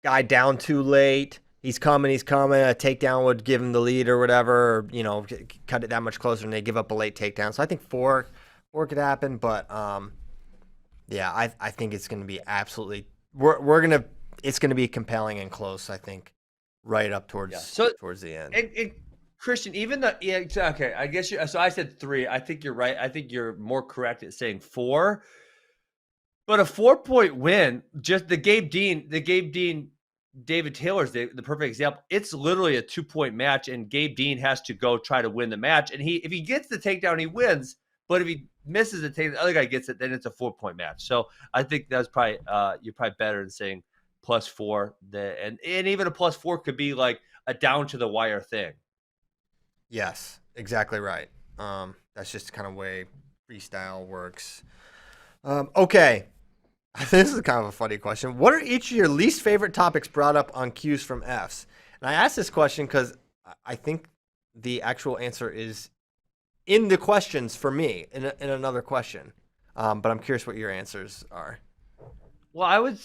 guy down too late. He's coming. A takedown would give him the lead or whatever, or, cut it that much closer and they give up a late takedown. So I think four could happen. But, yeah, I think it's going to be absolutely it's going to be compelling and close, I think, right up towards the end. And Christian, even okay, I guess so I said 3. I think you're right. I think you're more correct at saying 4. But a 4-point win, just the Gabe Dean, David Taylor's the perfect example. It's literally a 2-point match, and Gabe Dean has to go try to win the match. And if he gets the takedown, he wins. But if he misses the takedown, the other guy gets it, then it's a 4-point match. So I think that's probably you're probably better than saying +4. And even a +4 could be like a down to the wire thing. Yes, exactly right. That's just kind of way freestyle works. Okay. This is kind of a funny question. What are each of your least favorite topics brought up on Q's from F's? And I asked this question because I think the actual answer is in the questions for me in another question. But I'm curious what your answers are. Well,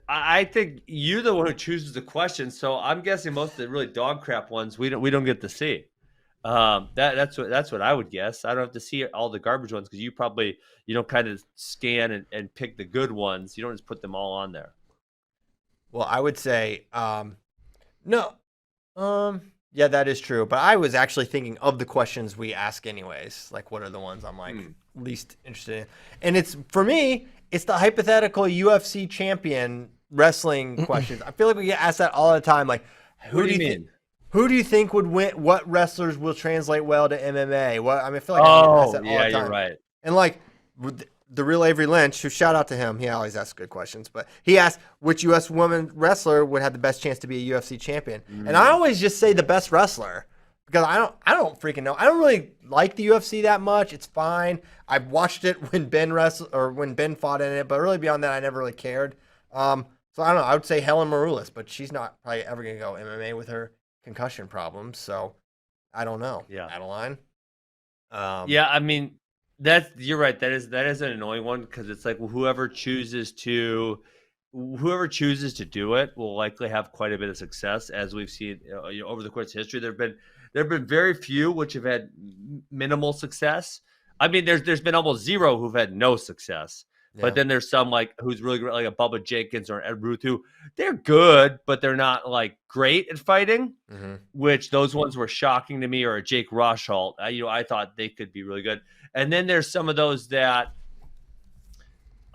I think you're the one who chooses the question, so I'm guessing most of the really dog crap ones we don't get to see. That's what I would guess. I don't have to see all the garbage ones because you don't kind of scan and pick the good ones. You don't just put them all on there. Well, I would say no. Yeah, that is true. But I was actually thinking of the questions we ask anyways. Like, what are the ones I'm like least interested in? And it's for me, it's the hypothetical UFC champion wrestling questions. I feel like we get asked that all the time. Like, Who do you mean? Who do you think would win? What wrestlers will translate well to MMA? I feel like I get asked that all the time. You're right. And like the real Avery Lynch, who shout out to him, he always asks good questions. But he asked which U.S. woman wrestler would have the best chance to be a UFC champion, and I always just say the best wrestler because I don't freaking know. I don't really like the UFC that much. It's fine. I've watched it when Ben fought in it, but really beyond that, I never really cared. So I don't know. I would say Helen Maroulis, but she's not probably ever gonna go MMA with her concussion problems, so I don't know. Yeah, Adeline. Yeah, I mean you're right. That is an annoying one because it's like whoever chooses to do it will likely have quite a bit of success, as we've seen over the course of history. There have been very few which have had minimal success. I mean, there's been almost zero who've had no success. Yeah. But then there's some like who's really great, like a Bubba Jenkins or Ed Ruth, who they're good, but they're not like great at fighting. Mm-hmm. Which those ones were shocking to me, or a Jake Rosholt. I thought they could be really good. And then there's some of those that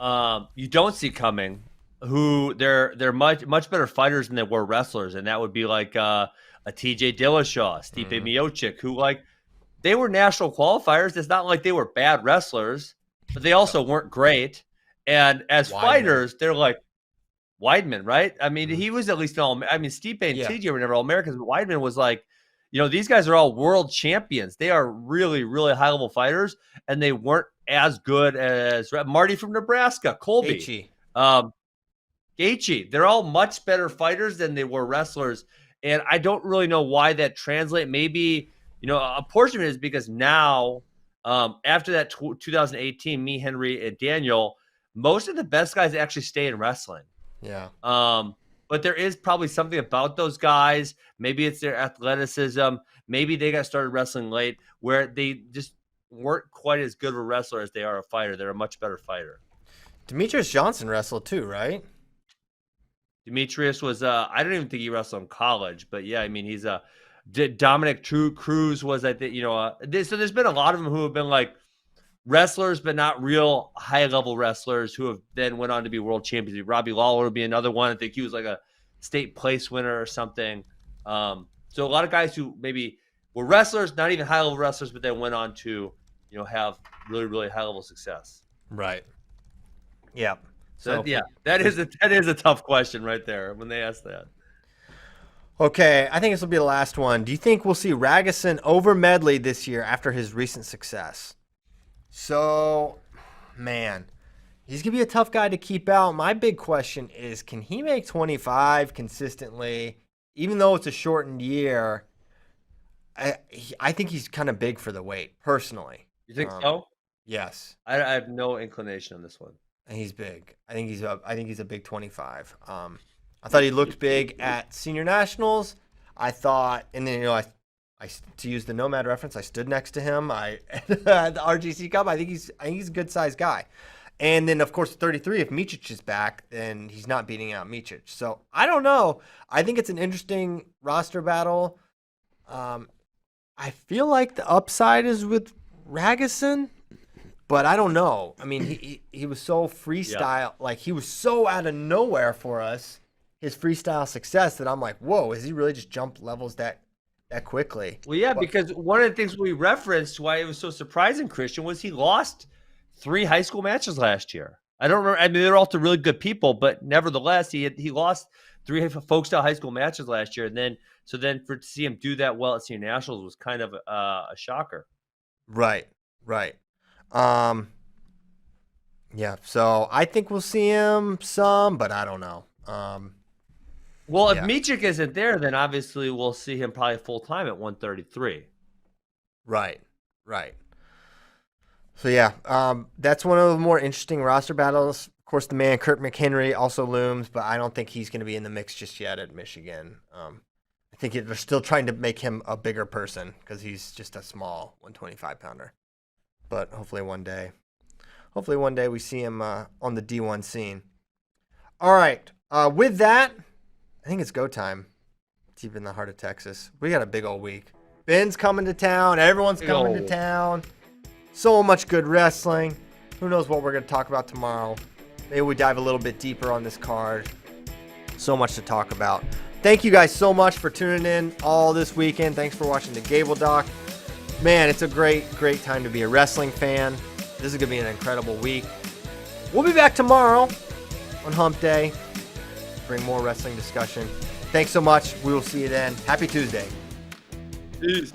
you don't see coming, who they're much better fighters than they were wrestlers, and that would be like a TJ Dillashaw, Stipe Miocic, who like they were national qualifiers. It's not like they were bad wrestlers, but they also weren't great. And as fighters, they're like Weidman, right? I mean, he was at least Stipe and TJ were never All-Americans, but Weidman was like, these guys are all world champions. They are really, really high-level fighters, and they weren't as good as Marty from Nebraska, Colby. Gaethje. They're all much better fighters than they were wrestlers, and I don't really know why that translates. Maybe, a portion of it is because now, after that 2018, me, Henry, and Daniel, most of the best guys actually stay in wrestling. Yeah. But there is probably something about those guys. Maybe it's their athleticism. Maybe they got started wrestling late, where they just weren't quite as good of a wrestler as they are a fighter. They're a much better fighter. Demetrius Johnson wrestled too, right? Demetrius was, I don't even think he wrestled in college, but yeah, I mean, he's Dominic Cruz was, I think, so there's been a lot of them who have been like wrestlers, but not real high level wrestlers who have then went on to be world champions. Robbie Lawler would be another one. I think he was like a state place winner or something. So a lot of guys who maybe were wrestlers, not even high level wrestlers, but then went on to, have really, really high level success. Right. Yeah. So yeah, that is a tough question right there when they ask that. Okay, I think this will be the last one. Do you think we'll see Ragusin over Medley this year after his recent success? So, man, he's going to be a tough guy to keep out. My big question is, can he make 25 consistently, even though it's a shortened year? I think he's kind of big for the weight, personally. You think so? Yes. I have no inclination on this one. And he's big. I think he's a big 25. I thought he looked big at senior nationals. I thought, and then I to use the Nomad reference, I stood next to him. At the RGC Cup. I think he's a good sized guy. And then of course 33. If Micic is back, then he's not beating out Micic. So I don't know. I think it's an interesting roster battle. I feel like the upside is with Ragusin, but I don't know. I mean, he was so freestyle, like he was so out of nowhere for us. His freestyle success that I'm like, whoa, has he really just jumped levels that quickly? Well, yeah, because one of the things we referenced why it was so surprising, Christian, was he lost 3 high school matches last year. I don't remember. I mean, they're all to really good people, but nevertheless, he lost 3 folk style high school matches last year, and then to see him do that well at senior nationals was kind of a shocker. Right. Yeah. So I think we'll see him some, but I don't know. Well, if Micic isn't there, then obviously we'll see him probably full time at 133. Right. So yeah, that's one of the more interesting roster battles. Of course, the man Kurt McHenry also looms, but I don't think he's going to be in the mix just yet at Michigan. I think they're still trying to make him a bigger person because he's just a small 125-pounder. But hopefully one day we see him on the D1 scene. All right, with that, I think it's go time. Deep in the heart of Texas, we got a big old week. Ben's coming to town. Everyone's coming to town. So much good wrestling. Who knows what we're going to talk about tomorrow? Maybe we dive a little bit deeper on this card. So much to talk about. Thank you guys so much for tuning in all this weekend. Thanks for watching the Gable Doc. Man, it's a great time to be a wrestling fan. This is going to be an incredible week. We'll be back tomorrow on Hump Day. Bring more wrestling discussion. Thanks so much. We will see you then. Happy Tuesday. Peace.